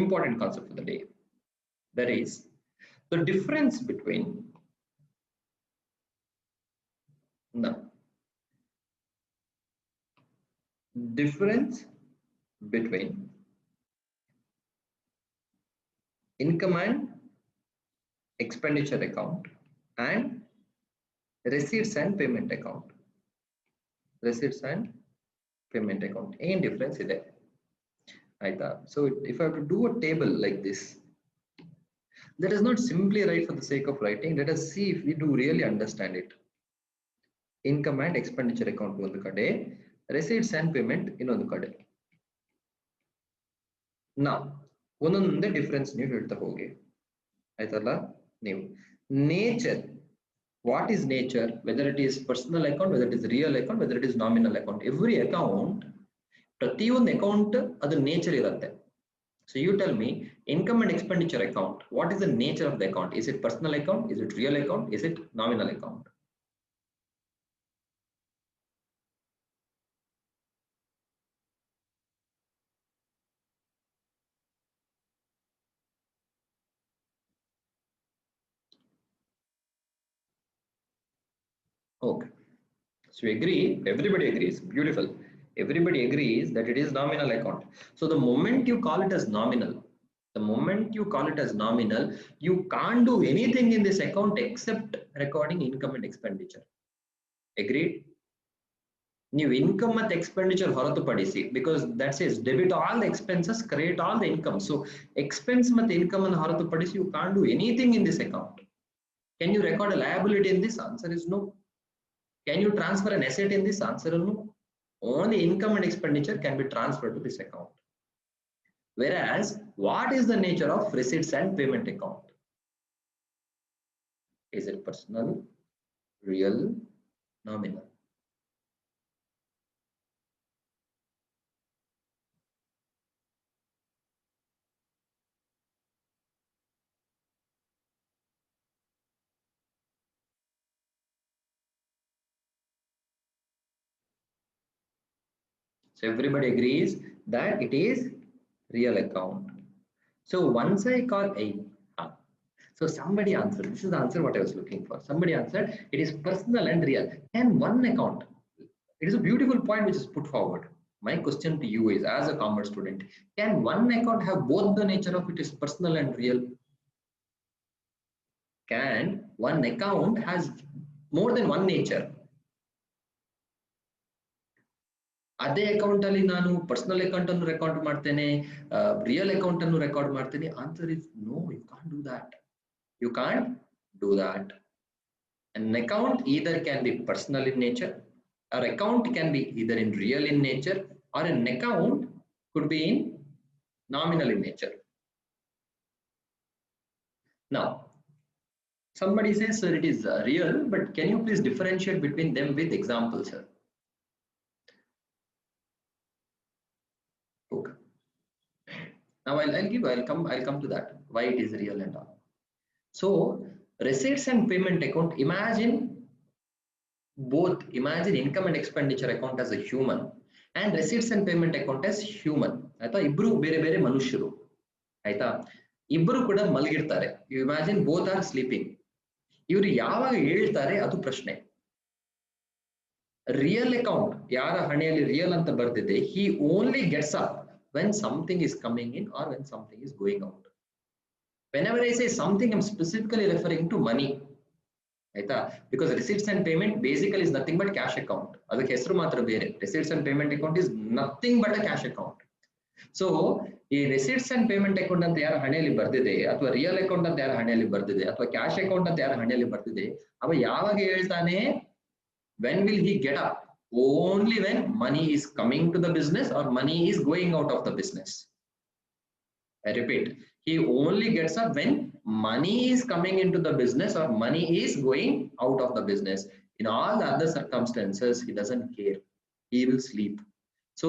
important concept for the day, that is the difference between income and expenditure account and receipts and payment account. Receipts and payment account. Any difference is there? So if I have to do a table like this, that is not simply write for the sake of writing. Let us see if we do really understand it. Income and expenditure account ಒಂದು ಕಡೆ, receipts and payment ಇನ್ನೊಂದು ಕಡೆ. Now ಒಂದೊಂದೇ difference ನೀವು ಹೇಳ್ತಾ ಹೋಗಿ, ಆಯ್ತಲ್ಲ? ನೀವು nature, what is nature? Whether it is personal account, whether it is real account, whether it is nominal account, every account, ಪ್ರತಿಯೊಂದು ಅಕೌಂಟ್ ಅದು ನೇಚರ್ ಇರುತ್ತೆ. So you tell me, income and expenditure account, what is the nature of the account? Is it personal account? Is it real account? Is it nominal account? Okay, so you agree, everybody agrees, beautiful. Everybody agrees that it is nominal account. So the moment you call it as nominal, you can't do anything in this account except recording income and expenditure. Agreed? New income and expenditure ಹೊರತುಪಡಿಸಿ, because that says debit all the expenses, create all the income. So expense and income and ಹೊರತುಪಡಿಸಿ you can't do anything in this account. Can you record a liability in this? Answer is no. Can you transfer an asset in this? Answer is no. Only income and expenditure can be transferred to this account. Whereas, what is the nature of receipts and payment account? Is it personal, real, nominal? So everybody agrees that it is real account. So once I call A, so somebody answered, this is the answer what I was looking for. Somebody answered, it is personal and real. Can one account, it is a beautiful point which is put forward. My question to you is, as a commerce student, can one account have both the nature of it is personal and real? Can one account has more than one nature? ಅದೇ account ಅಲ್ಲಿ ನಾನು personal account ಅನ್ನು record ಮಾಡ್ತೇನೆ, real account ಅನ್ನು record ಮಾಡ್ತೇನೆ? Answer is no, you can't do that. You can't do that. An account either can be personal in nature, or account can be either in real in nature, or an account could be in nominal in nature. Now, somebody says, sir, it is real, but can you please differentiate between them with examples, sir? Okay. Now I'll come to that, why it is real and all. So receipts and payment account, imagine income and expenditure account as a human and receipts and payment account as human. ಆಯ್ತಾ? ಇಬ್ರು ಬೇರೆ ಬೇರೆ ಮನುಷ್ಯರು. ಆಯ್ತಾ? ಇಬ್ರು ಕೂಡ ಮಲಗಿರ್ತಾರೆ. You imagine both are sleeping. ಇವರು ಯಾವಾಗ ಹೇಳ್ತಾರೆ ಅದು ಪ್ರಶ್ನೆ. ರಿಯಲ್ ಅಕೌಂಟ್ ಯಾರ ಹಣೆಯಲ್ಲಿ ರಿಯಲ್ ಅಂತ ಬರ್ದಿದೆ, he only gets up when something is coming in or when something is going out. Whenever I say something, I'm specifically referring to money. Aita? Because receipts and payment basically is nothing but cash account. Adukku hesaru matra bere. Receipts and payment account is nothing but a cash account. So, ee receipts and payment account anta yara haneyalli bardide, athwa real account anta yara haneyalli bardide, athwa cash account anta yara haneyalli bardide, ava yavaga heltane? When will he get up? Only when money is coming to the business or money is going out of the business. I repeat, he only gets up when money is coming into the business or money is going out of the business. In all the other circumstances, he doesn't care. He will sleep. So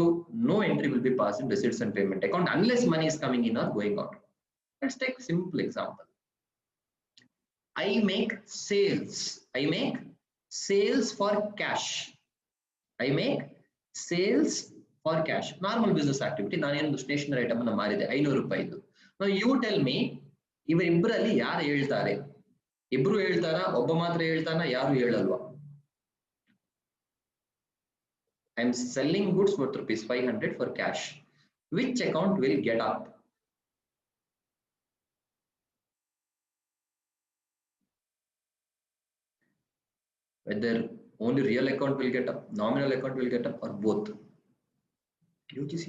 no entry will be passed in receipts and payment account unless money is coming in or going out. Let's take a simple example. I make sales. I make sales for cash. I make sales for cash. Normal business activity. ನಾನು stationery item ಅನ್ನು ಮಾರಿದೆ 500 ರೂಪಾಯಿದು. Now you tell me, ಇವರಿಬ್ಬರಲ್ಲಿ ಯಾರು ಹೇಳ್ತಾರೆ? ಇಬ್ರು ಹೇಳ್ತಾರಾ? ಒಬ್ಬ ಮಾತ್ರ ಹೇಳ್ತಾನ? ಯಾರು ಹೇಳಲ್ವಾ? I am selling goods worth rupees 500 for cash. Which account will get up? Whether only real account will get up, nominal account will get up, or both? UGC.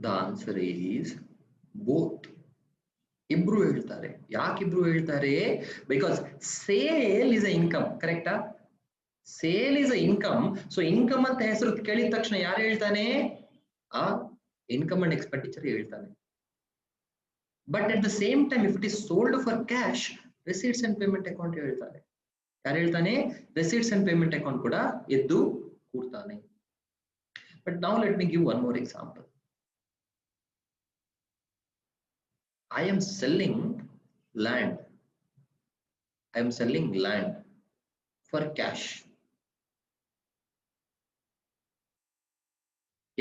The answer is both. ಇಬ್ರು ಹೇಳ್ತಾರೆ. ಯಾಕೆ ಇಬ್ರು ಹೇಳ್ತಾರೆ? Because sale is a income, correct? Sale is a income. So income ಅಂತ ಹೆಸರು ಕೇಳಿದ ತಕ್ಷಣ ಯಾರು ಹೇಳ್ತಾನೆ? Income and expenditure ಹೇಳ್ತಾನೆ. But at the same time, if it is sold for cash, receipts and payment account ಹೇಳ್ತಾನೆ. ಯಾರು ಹೇಳ್ತಾನೆ? Receipts and payment account ಕೂಡ ಎದ್ದು ಕೂಡ್ತಾನೆ. But now let me give one more example. I am selling land. I am selling land for cash.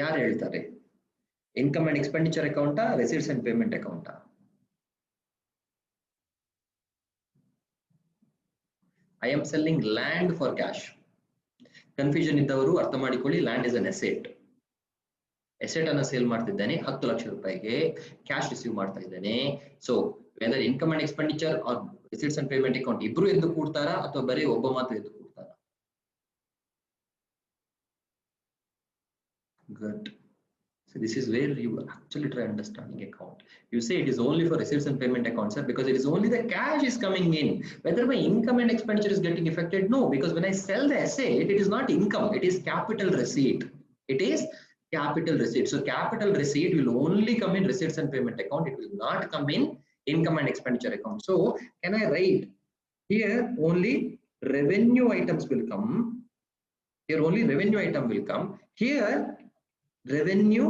ಯಾರು ಹೇಳ್ತಾರೆ? Income and expenditure account, receipts and payment account? I am selling land for cash. Confusion ಇದ್ದವರು ಅರ್ಥ ಮಾಡಿಕೊಳ್ಳಿ, land is an asset. Asset ಅನ್ನು sale ಮಾಡ್ತಿದ್ದೇನೆ 10 ಲಕ್ಷ ರೂಪಾಯಿಗೆ, cash receive ಮಾಡ್ತಾ ಇದ್ದೇನೆ. So whether income and expenditure are receipts and payment account ಇಬ್ರು ಎದ್ದು ಕೂಡ್ತಾರಾ ಅಥವಾ ಬರೀ ಒಬ್ಬ ಮಾತ್ರ ಎದ್ದು ಕೂಡ್ತಾರಾ? Good. So this is where you actually try understanding account. You say it is only for receipts and payment accounts, sir, because it is only the cash is coming in. Whether my income and expenditure is getting affected, no, because when I sell the asset, it is not income, it is capital receipt. It is capital receipt. So capital receipt will only come in receipts and payment account. It will not come in income and expenditure account. So can I write here only revenue items will come? Here only revenue item will come. Here revenue,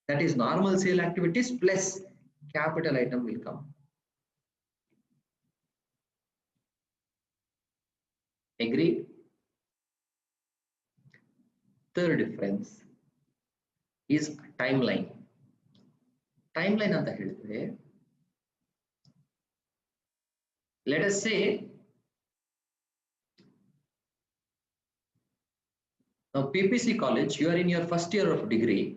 that is normal sale activities, plus capital item will come. Agreed? Third difference is timeline. Timeline anta helidre, let us say now PPC college, you are in your first year of degree.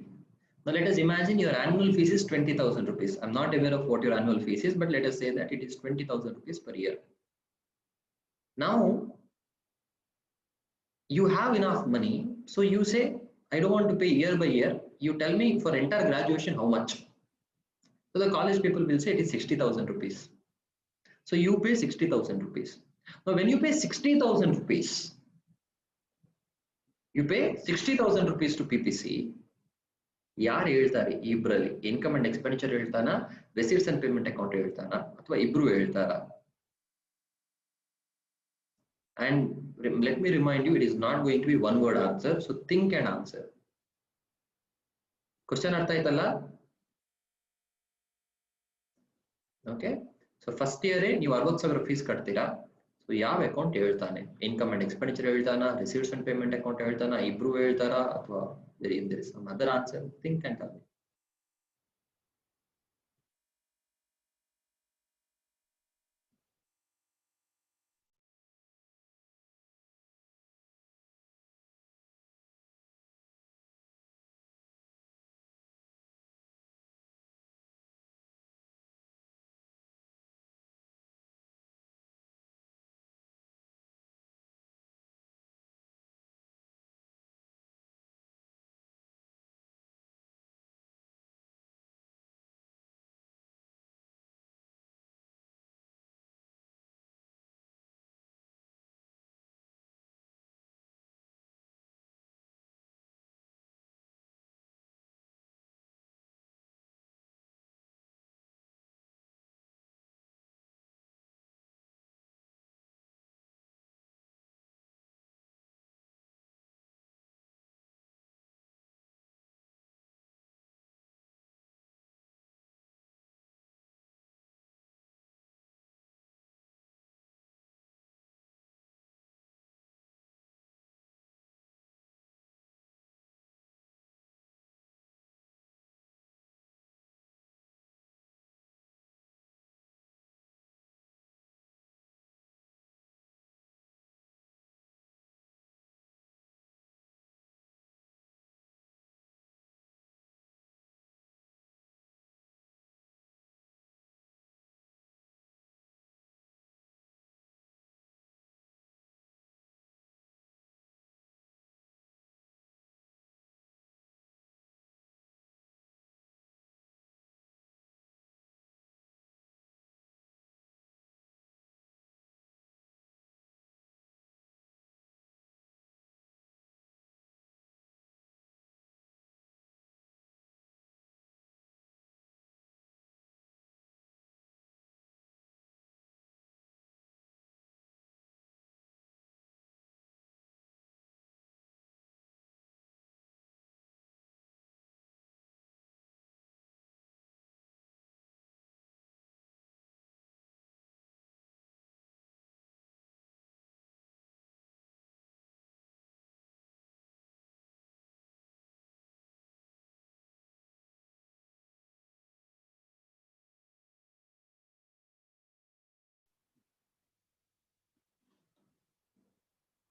Now let us imagine your annual fees is 20,000 rupees. I'm not aware of what your annual fees is, but let us say that it is 20,000 rupees per year. Now you have enough money, so you say, I don't want to pay year by year. You tell me for entire graduation how much. So the college people will say it is 60,000 rupees. So you pay 60,000 rupees. Now when you pay 60,000 rupees, you pay 60,000 rupees to PPC. ಯಾರು ಹೇಳ್ತಾರೆ ಇಬ್ರಲ್ಲಿ income and expenditure ಹೇಳ್ತಾನ, receipts and payment account ಹೇಳ್ತಾನ, ಅಥವಾ ಇಬ್ರು ಹೇಳ್ತಾರ? And let me remind you, it is not going to be one word answer, so think and answer. Question artha aitalla? Okay, so first year ನೀವು 60,000 fees ಕಟ್ತೀರಾ. So ಯಾವ account ಹೇಳ್ತಾನೆ? Income and expenditure ಹೇಳ್ತಾನ, receives and payment account ಹೇಳ್ತಾನ, ಇಬ್ರು ಹೇಳ್ತಾರಾ, ಅಥವಾ there is some other answer? Think and tell me.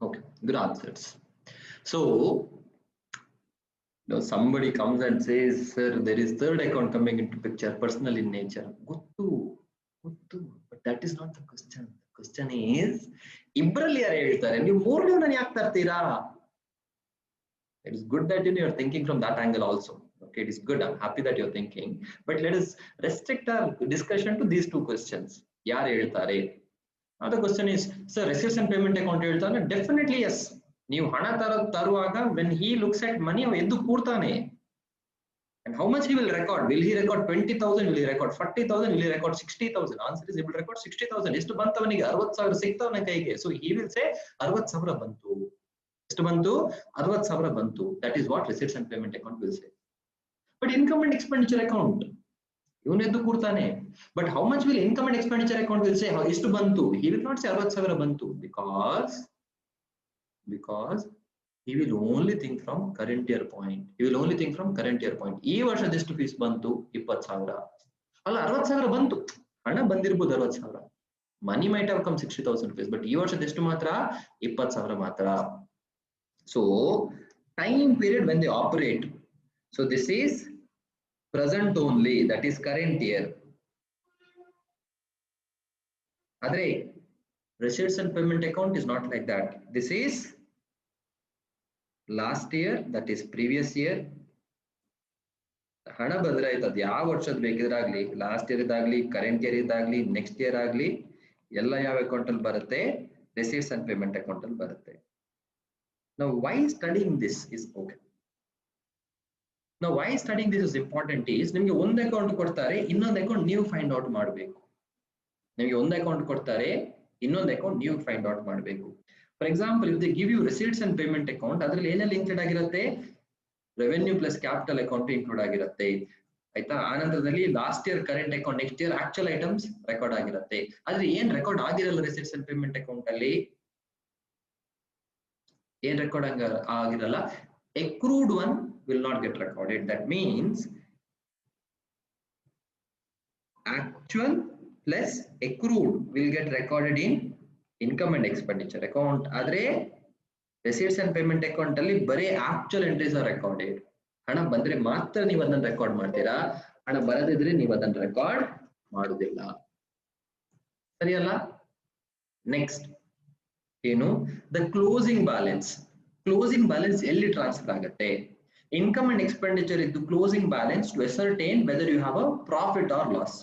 Okay, good answers. So now somebody comes and says, sir, there is third account coming into picture, personal in nature. Gottu, but that is not the question. The question is, ಇಬ್ಬರಲ್ಲಿ ಯಾರು ಹೇಳ್ತಾರೆ? ನೀವು ಮೂರನೇ ಯಾಕೆ ತರ್ತೀರಾ? It is good that you are thinking from that angle also. Okay, it is good. I'm happy that you're thinking. But let us restrict our discussion to these two questions. Yaar ಹೇಳ್ತಾರೆ? Another question is, sir, receipts and payment account ಹೇಳ್ತಾನೆ? Definitely yes. ನೀವು ಹಣ ತರುವಾಗ when he looks at money ಎದ್ದು ಕೂರ್ತಾನೆ. And how much he will record? Will he record 20,000? Will he record 40,000? Will he record 60,000? Answer is he will record 60,000. ಎಷ್ಟು ಬಂತವನಿಗೆ 60,000 ಸಿಗ್ತವನ ಕೈಗೆ. So he will say 60,000 ಬಂತು. ಎಷ್ಟು ಬಂತು? 60,000 ಬಂತು. That is what receipts and payment account will say. But income and expenditure account, ಇವನು ಎದ್ದು ಕೂರ್ತಾನೆ. But how much will income and expenditure account will say? ಎಷ್ಟು ಬಂತು? He will not say 60,000 ಬಂತು because he will only think from current year point. He will only think from current year point. ಈ ವರ್ಷದೆಷ್ಟು fees ಬಂತು? 20,000. ಅಲ್ಲ 60,000 ಬಂತು. ಹಣ ಬಂದಿರಬಹುದು 60,000. Money might have come 60,000 rupees, but ಈ ವರ್ಷದೆಷ್ಟು ಮಾತ್ರ? 20,000 ಮಾತ್ರ. So time period when they operate. So this is present only, that is current year. Adre receipts and payment account is not like that. This is last year, that is previous year. ಹಣ ಬಂದ್ರೆ ಆಯ್ತು, ಅದು ಯಾವ ವರ್ಷದ ಬೇಕಿದ್ರಾಗ್ಲಿ, last year ಇದಾಗ್ಲಿ, current year ಇದಾಗ್ಲಿ, next year ಆಗ್ಲಿ, ಎಲ್ಲ ಯಾವ ಅಕೌಂಟ್ ಅಲ್ಲಿ ಬರುತ್ತೆ? ರಿಸೀಟ್ಸ್ ಅಂಡ್ ಪೇಮೆಂಟ್ ಅಕೌಂಟ್ ಅಲ್ಲಿ ಬರುತ್ತೆ. Now why studying this is okay. Now why studying this is important is, ನಿಮಗೆ ಒಂದು ಅಕೌಂಟ್ ಕೊಡ್ತಾರೆ, ಇನ್ನೊಂದು ಅಕೌಂಟ್ ನೀವು ಫೈಂಡ್ ಔಟ್ ಮಾಡಬೇಕು. ನಿಮಗೆ ಒಂದು ಅಕೌಂಟ್ ಕೊಡ್ತಾರೆ, ಇನ್ನೊಂದು ಅಕೌಂಟ್ ನೀವು ಫೈಂಡ್ ಔಟ್ ಮಾಡಬೇಕು. For example, if they give you receipts and payment account, ಅದರಲ್ಲಿ ಏನೆಲ್ಲ ಇನ್ಕ್ಲೂಡ್ ಆಗಿರುತ್ತೆ? Revenue plus capital account include ಆಗಿರುತ್ತೆ. ಆಯ್ತಾ? ಆನಂತರದಲ್ಲಿ last year current account, next year actual items record ಆಗಿರುತ್ತೆ. ಆದ್ರೆ ಏನ್ ರೆಕಾರ್ಡ್ ಆಗಿರಲ್ಲ ರಿಸಿಪ್ಟ್ಸ್ ಅಂಡ್ ಪೇಮೆಂಟ್ ಅಕೌಂಟ್ ಅಲ್ಲಿ? ಏನ್ ರೆಕಾರ್ಡ್ ಆಗಿರಲ್ಲ? accrued one will not get recorded. That means actual plus accrued will get recorded in income and expenditure account. Adre receipts and payment account alli bare actual entries are recorded. ಹಣ ಬಂದ್ರೆ ಮಾತ್ರ ನೀವು ಅದನ್ನ record ಮಾಡ್ತೀರಾ, ಹಣ ಬರದಿದ್ರೆ ನೀವು ಅದನ್ನ record ಮಾಡುವುದಿಲ್ಲ. ಸರಿ ಅಲ್ಲ? ನೆಕ್ಸ್ಟ್ ಏನು? The closing balance. Closing balance ಎಲ್ಲಿ ಟ್ರಾನ್ಸ್ಫರ್ ಆಗುತ್ತೆ? ಇನ್ಕಮ್ ಅಂಡ್ ಎಕ್ಸ್ಪೆಂಡಿಚರ್ ಇದ್ದು closing balance to ascertain whether you have a profit or loss.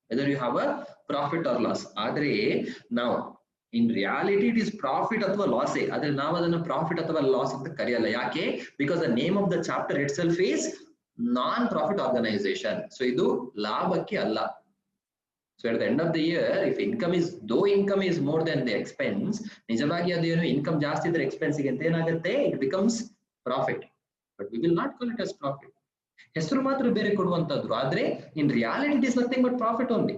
Whether you have a profit or loss. ಆದ್ರೆ ನಾವು in reality it is profit ಅಥವಾ loss. ಆದ್ರೆ ನಾವು ಅದನ್ನ profit ಅಥವಾ ಲಾಸ್ ಅಂತ ಕರೆಯಲ್ಲ. ಯಾಕೆ? Because the name of the chapter itself is non profit organisation. So ಇದು ಲಾಭಕ್ಕೆ ಅಲ್ಲ. So at the end of the year, if though income is more than the expense, ನಿಜವಾಗಿ ಅದೇನು ಇನ್ಕಮ್ ಜಾಸ್ತಿ ಇದ್ರೆ ಎಕ್ಸ್ಪೆನ್ಸ್ ಗೆ ಅಂತ ಏನಾಗುತ್ತೆ? It becomes profit. But we will not call it as profit. ಹೆಸರು ಮಾತ್ರ ಬೇರೆ ಕೊಡುವಂತದ್ದು. ಆದ್ರೆ in reality it is nothing but profit only.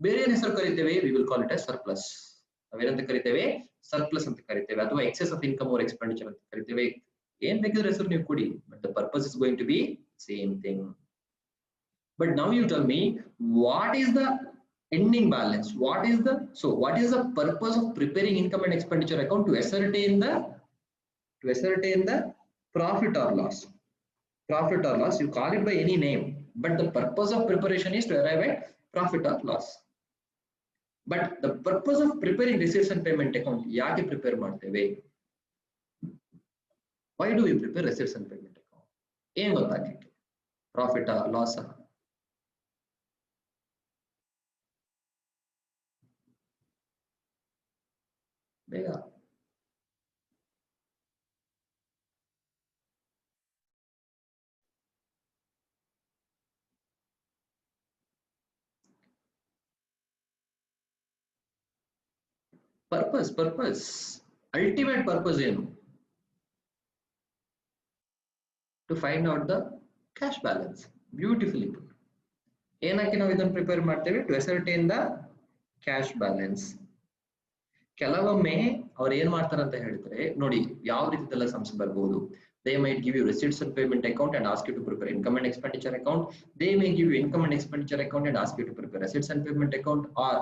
ಬೇರೆ ಏನು ಹೆಸರು ಕರಿತೇವೆ? We will call it as surplus. ನಾವೇನಂತ ಕರಿತೇವೆ? ಸರ್ಪ್ಲಸ್ ಅಂತ ಕರಿತೇವೆ, ಅಥವಾ excess of income or expenditure ಅಂತ ಕರಿತೇವೆ. ಏನ್ ಬೇಕಿದ್ರೆ ಹೆಸರು ನೀವು ಕೊಡಿ, but the purpose is going to be same thing. But now you tell me, what is the ending balance? What is the purpose of preparing income and expenditure account? To ascertain the profit or loss. Profit or loss, you call it by any name, but the purpose of preparation is to arrive at profit or loss. But the purpose of preparing receipts and payment account, ಯಾಕೆ prepare ಮಾಡ್ತೇವೆ? Why do we prepare receipts and payment account? ಏನ್ ಗೊತ್ತಾಗ್ಲಿಕ್ಕೆ? Profit loss? ಬೇಗ purpose ultimate purpose ಏನು? To find out the cash balance. Beautifully put. ಏನಕ್ಕೆ ನಾವು ಇದನ್ನು prepare ಮಾಡ್ತೇವೆ? To ascertain the cash balance. ಕೆಲವೊಮ್ಮೆ ಅವ್ರು ಏನ್ ಮಾಡ್ತಾರೆ ಅಂತ ಹೇಳಿದ್ರೆ, ನೋಡಿ ಯಾವ ರೀತಿದೆಲ್ಲ ಸಮ್ಸ್ ಬರ್ಬೋದು. They might give you receipts and payment account and ask you to prepare income and expenditure account. They may give you income and expenditure account and ask you to prepare receipts and payment account, or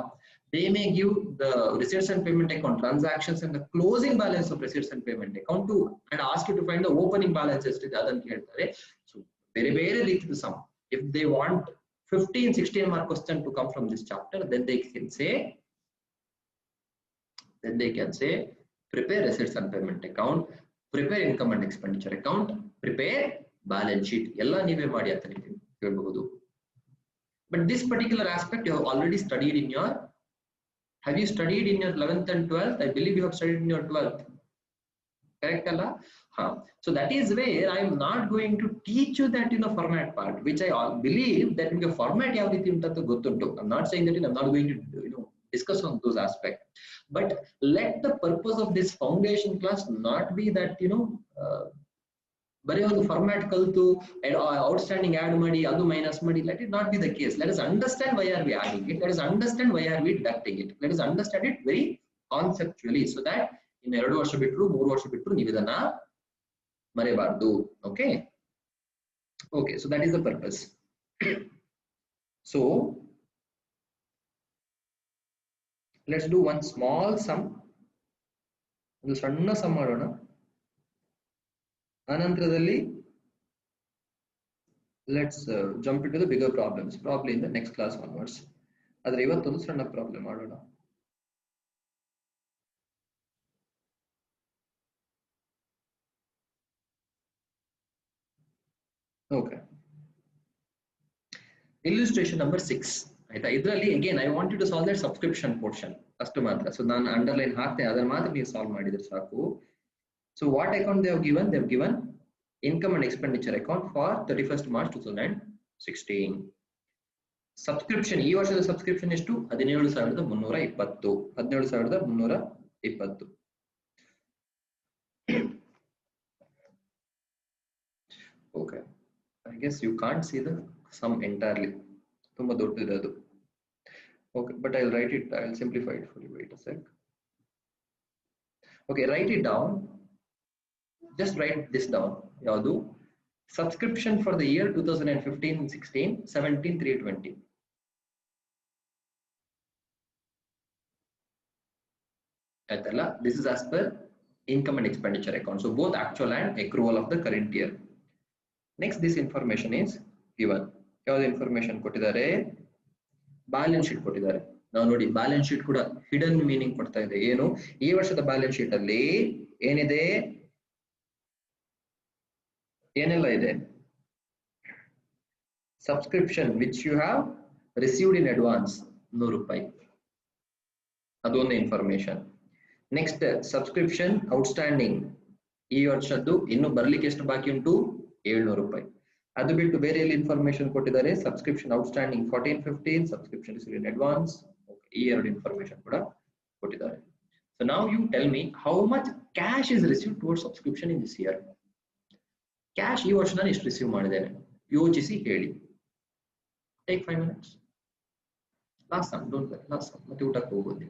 they may give the receipts and payment account transactions and the closing balance of receipts and payment account to and ask you to find the opening balance ಎಷ್ಟಿದೆ ಅದನ್ನು ಕೇಳ್ತಾರೆ. So ಬೇರೆ ಬೇರೆ ರೀತಿಯ sum. If they want 15-16 mark question to come from this chapter, then they can say prepare receipts and payment account, prepare income and expenditure account, prepare balance sheet, ಎಲ್ಲ ನೀವೇ ಮಾಡಿ ಅಂತ ನೀವು ಹೇಳ್ಬಹುದು. But this particular aspect you have already studied in your, have you studied in your 11th and 12th? I believe you have studied in your 12th. Correct Allah? So that is where I am not going to teach you that in the format part, which I believe that in the format ಯಾವ ರೀತಿ ಉಂಟಂತ ಗೊತ್ತುಂಟು. I'm not saying that I'm not going to discuss on those aspects, but let the purpose of this foundation class not be that ಬರೀ ಒಂದು format ಕಲಿತು outstanding add ಮಾಡಿ ಅದು minus ಮಾಡಿ, let it not be the case. Let us understand why are we adding it, let us understand why are we deducting it, let us understand it very conceptually, so that ಇನ್ನು 2 ವರ್ಷ ಬಿಟ್ಟರು 3 ವರ್ಷ ಬಿಟ್ಟರು ನೀವು ಇದನ್ನ ಮರೆಯಬಾರದು. Okay okay, so that is the purpose. So let's do one small sum, ಒಂದು ಸಣ್ಣ ಸಮ್ ಮಾಡೋಣ. ಅನಂತರದಲ್ಲಿ let's jump in to the bigger problems, probably in the next class onwards. ಆದ್ರೆ ಇವತ್ತೊಂದು ಸಣ್ಣ ಪ್ರಾಬ್ಲಮ್ ಮಾಡೋಣ. ಓಕೆ, illustration number 6 ಆಯ್ತಾ. ಇದರಲ್ಲಿ again I want you to solve that subscription portion ಅಷ್ಟು ಮಾತ್ರ. ಸೊ ನಾನು ಅಂಡರ್ಲೈನ್ ಹಾಕ್ತೇನೆ, ಅದನ್ನ ಮಾತ್ರ ನೀವು ಸಾಲ್ವ್ ಮಾಡಿದ್ರೆ ಸಾಕು. So what account they have given? They have given income and expenditure account for 31st March 2016. Subscription, ಈ ವರ್ಷದ ಸಬ್ಸ್ಕ್ರಿಪ್ಷನ್ ಎಷ್ಟು? 17,320. 17,320. Okay, I guess you can't see the sum entirely. ತುಂಬಾ ದೊಡ್ಡದಿದೆ ಅದು. Okay, but I'll write it, I'll simplify it for you. Wait a sec. Okay, write it down. Just write this down. Yadu subscription for the year 2015-16 17,320. This is as per income and expenditure account. So both actual and accrual of the current year. Next, this information is given. Yadu information ಕೊಟ್ಟಿದ್ದಾರೆ, balance sheet ಕೊಟ್ಟಿದ್ದಾರೆ. ನಾವು ನೋಡಿ balance sheet ಕೂಡ hidden meaning ಕೊಡ್ತಾ ಇದೆ. ಏನು? ಈ ವರ್ಷದ ಬ್ಯಾಲೆನ್ಸ್ ಶೀಟ್ ಅಲ್ಲಿ ಏನಿದೆ, ಏನೆಲ್ಲ ಇದೆ? Subscription which you have received in advance 100 ರೂಪಾಯಿ, ಅದೊಂದು ಇನ್ಫಾರ್ಮೇಶನ್. ನೆಕ್ಸ್ಟ್ ಸಬ್ಸ್ಕ್ರಿಪ್ಷನ್ ಔಟ್ಸ್ಟ್ಯಾಂಡಿಂಗ್, ಈ ವರ್ಷದ್ದು ಇನ್ನು ಬರ್ಲಿಕ್ಕೆ ಎಷ್ಟು ಬಾಕಿ ಉಂಟು? 700 ರೂಪಾಯಿ. ಅದು ಬಿಟ್ಟು ಬೇರೆ ಎಲ್ಲಿ ಇನ್ಫಾರ್ಮೇಶನ್ ಕೊಟ್ಟಿದ್ದಾರೆ? Subscription outstanding 1415, subscription received in advance. ಈ ಎರಡು ಇನ್ಫಾರ್ಮೇಶನ್ ಕೂಡ ಕೊಟ್ಟಿದ್ದಾರೆ. So now you tell me how much cash is received towards subscription in this year. Cash ಈ ವರ್ಷ ನಾನು ಎಷ್ಟು ರಿಸೀವ್ ಮಾಡಿದ್ದೇನೆ ಯೋಚಿಸಿ ಹೇಳಿ. Take 5 minutes. Last sum, don't worry, last sum, ಮತ್ತೆ ಊಟಕ್ಕೆ ಹೋಗೋದು.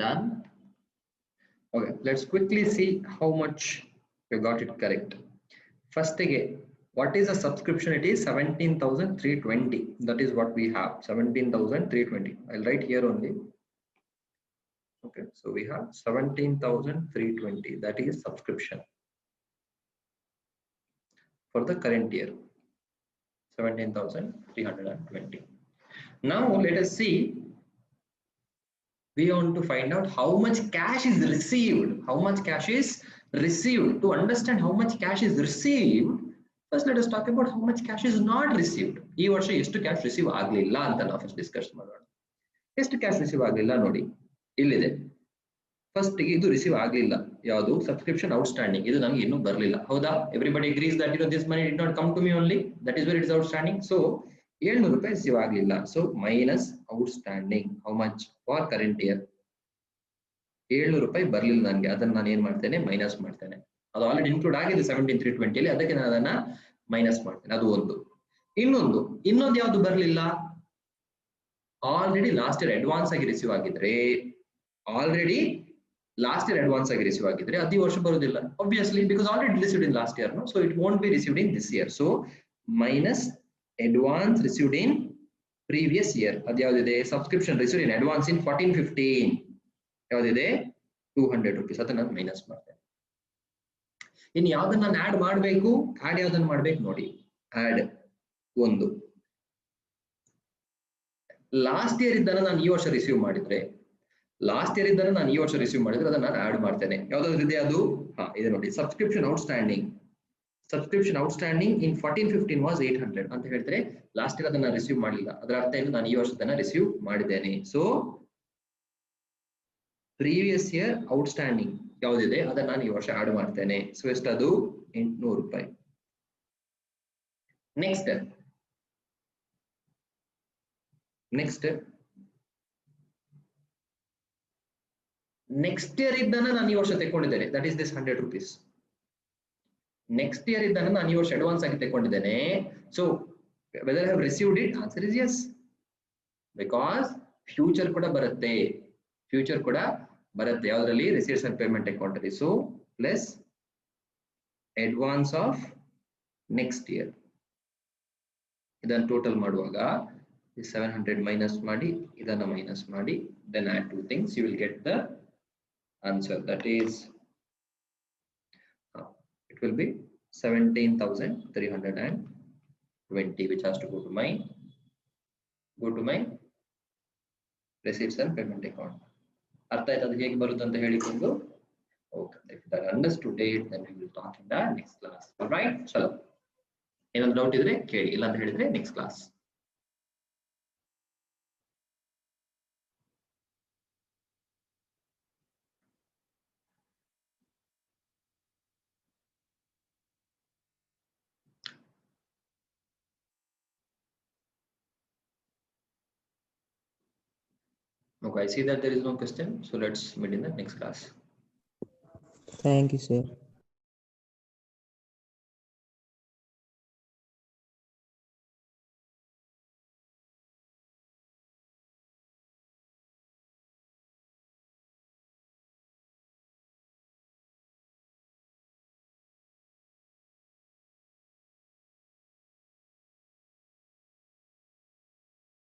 Done. Okay, let's quickly see how much you got it correct. First again, what is a subscription? It is 17,320. That is what we have, 17,320. I'll write here only. Okay, so we have 17,320. That is subscription for the current year, 17,320. Now let us see. We want to find out how much cash is received. How much cash is received. To understand how much cash is received, first let us talk about how much cash is not received. ಈ ವರ್ಷ ಎಷ್ಟು cash receive ಆಗಲಿಲ್ಲ ಅಂತ ನಾವು first discuss ಮಾಡೋಣ. ಎಷ್ಟು cash receive ಆಗಲಿಲ್ಲ ನೋಡಿ, ಇಲ್ಲಿದೆ. ಫಸ್ಟ್ ಇದು ರಿಸೀವ್ ಆಗಲಿಲ್ಲ, ಯಾವುದು ಸಬ್ಸ್ಕ್ರಿಪ್ಷನ್ ಔಟ್ಸ್ಟ್ಯಾಂಡಿಂಗ್. ಇದು ನಮಗೆ ಇನ್ನೂ ಬರಲಿಲ್ಲ, ಹೌದಾ? Everybody agrees that this money did not come to me only, that is where it's outstanding. So 700 ರೂಪಾಯಿ ರಿಸೀವ್ ಆಗಲಿಲ್ಲ. So minus outstanding. How much for current year? 700 ರೂಪಾಯಿ ಬರಲಿಲ್ಲ ನನಗೆ, ಅದನ್ನ ನಾನು ಏನ್ ಮಾಡ್ತೇನೆ, ಮೈನಸ್ ಮಾಡ್ತೇನೆ. ಅದು ಆಲ್ರೆಡಿ ಇನ್ಕ್ಲೂಡ್ ಆಗಿದೆ 17,320 ಅಲ್ಲಿ, ಅದಕ್ಕೆ ನಾನು ಅದನ್ನ ಮೈನಸ್ ಮಾಡ್ತೇನೆ. ಅದು ಒಂದು. ಇನ್ನೊಂದು ಯಾವ್ದು ಬರಲಿಲ್ಲ? ಆಲ್ರೆಡಿ ಲಾಸ್ಟ್ ಇಯರ್ ಅಡ್ವಾನ್ಸ್ ಆಗಿ ರಿಸೀವ್ ಆಗಿದ್ರೆ, ಅದು ಈ ವರ್ಷ ಬರುವುದಿಲ್ಲ obviously, because already received in last year, no? So it won't be received in this year. So minus advance received in previous year. ಅದು ಯಾವ್ದಿದೆ? Subscription received in advance in 14-15 ಯಾವ್ದಿದೆ? 200 rupees. ಅದನ್ನ ನಾನು ಮೈನಸ್ ಮಾಡ್ತೇನೆ. ಇನ್ನು ಯಾವ್ದನ್ನ ನಾನು ಆಡ್ ಮಾಡಬೇಕು? ಆಡ್ ಯಾವ್ದನ್ನ ಮಾಡ್ಬೇಕು ನೋಡಿ. ಆಡ್ ಒಂದು ಲಾಸ್ಟ್ ಇಯರ್ ಇದ್ದನ್ನ ನಾನು ಈ ವರ್ಷ ರಿಸೀವ್ ಮಾಡಿದ್ರೆ, ಅದನ್ನ ನಾನು ಆಡ್ ಮಾಡ್ತೇನೆ. ಯಾವ್ದಾದ್ರು ಇದೆ ಅದು? ಇದೆ ನೋಡಿ, ಸಬ್ಸ್ಕ್ರಿಪ್ಷನ್ ಔಟ್ಸ್ಟ್ಯಾಂಡಿಂಗ್. ಇನ್ 14-15 ವಾಸ್ 800 ಅಂತ ಹೇಳ್ತಾರೆ. ಲಾಸ್ಟ್ ಇಯರ್ ಅದನ್ನ ರಿಸೀವ್ ಮಾಡಲಿಲ್ಲ, ಅದರ ಅರ್ಥ ಏನು? ನಾನು ಈ ವರ್ಷದನ್ನ ರಿಸೀವ್ ಮಾಡಿದ್ದೇನೆ. ಸೊ ಪ್ರೀವಿಯಸ್ ಇಯರ್ ಔಟ್ಸ್ಟ್ಯಾಂಡಿಂಗ್ ಯಾವ್ದಿದೆ ಅದನ್ನ ನಾನು ಈ ವರ್ಷ ಆಡ್ ಮಾಡ್ತೇನೆ. ಸೊ ಎಷ್ಟದು? 800 ರೂಪಾಯಿ. ನೆಕ್ಸ್ಟ್ ಇಯರ್ ಇದ್ದನ್ನ ನಾನು ಈ ವರ್ಷ ತೆಕೊಂಡಿದ್ದೇನೆ, that is this 100 rupees. Next year ಇದ್ದನ್ನ ನಾನು ಈ ವರ್ಷ ಅಡ್ವಾನ್ಸ್ ಆಗಿ ತೆಕೊಂಡಿದ್ದೇನೆ. So whether I have received it? Answer is yes, because future ಕೂಡ ಬರುತ್ತೆ. ಯಾವ್ದ್ರಲ್ಲಿ? ರಿಸೀಟ್ಸ್ ಅಂಡ್ ಪೇಮೆಂಟ್ ಅಕೌಂಟ್ ಅಲ್ಲಿ. So plus advance of next year, ಇದನ್ನು ಟೋಟಲ್ ಮಾಡುವಾಗ 700 ಮೈನಸ್ ಮಾಡಿ, ಇದನ್ನ ಮೈನಸ್ ಮಾಡಿ, then add two things, you will get the answer. That is it will be 17,320, which has to go to my receipts and payment account. ಅರ್ಥ ಆಯ್ತು ಅದು ಹೇಗೆ ಬರುತ್ತೆ ಅಂತ ಹೇಳಿಕೊಂಡು? Okay, if you understood it, then we will talk in the next class. All right, ಚಲೋ. ಏನಾದ್ರು doubt ಇದ್ರೆ ಕೇಳಿ, ಇಲ್ಲ ಅಂತ ಹೇಳಿದ್ರೆ next class. Okay, I see that there is no question, so let's meet in the next class. Thank you, sir.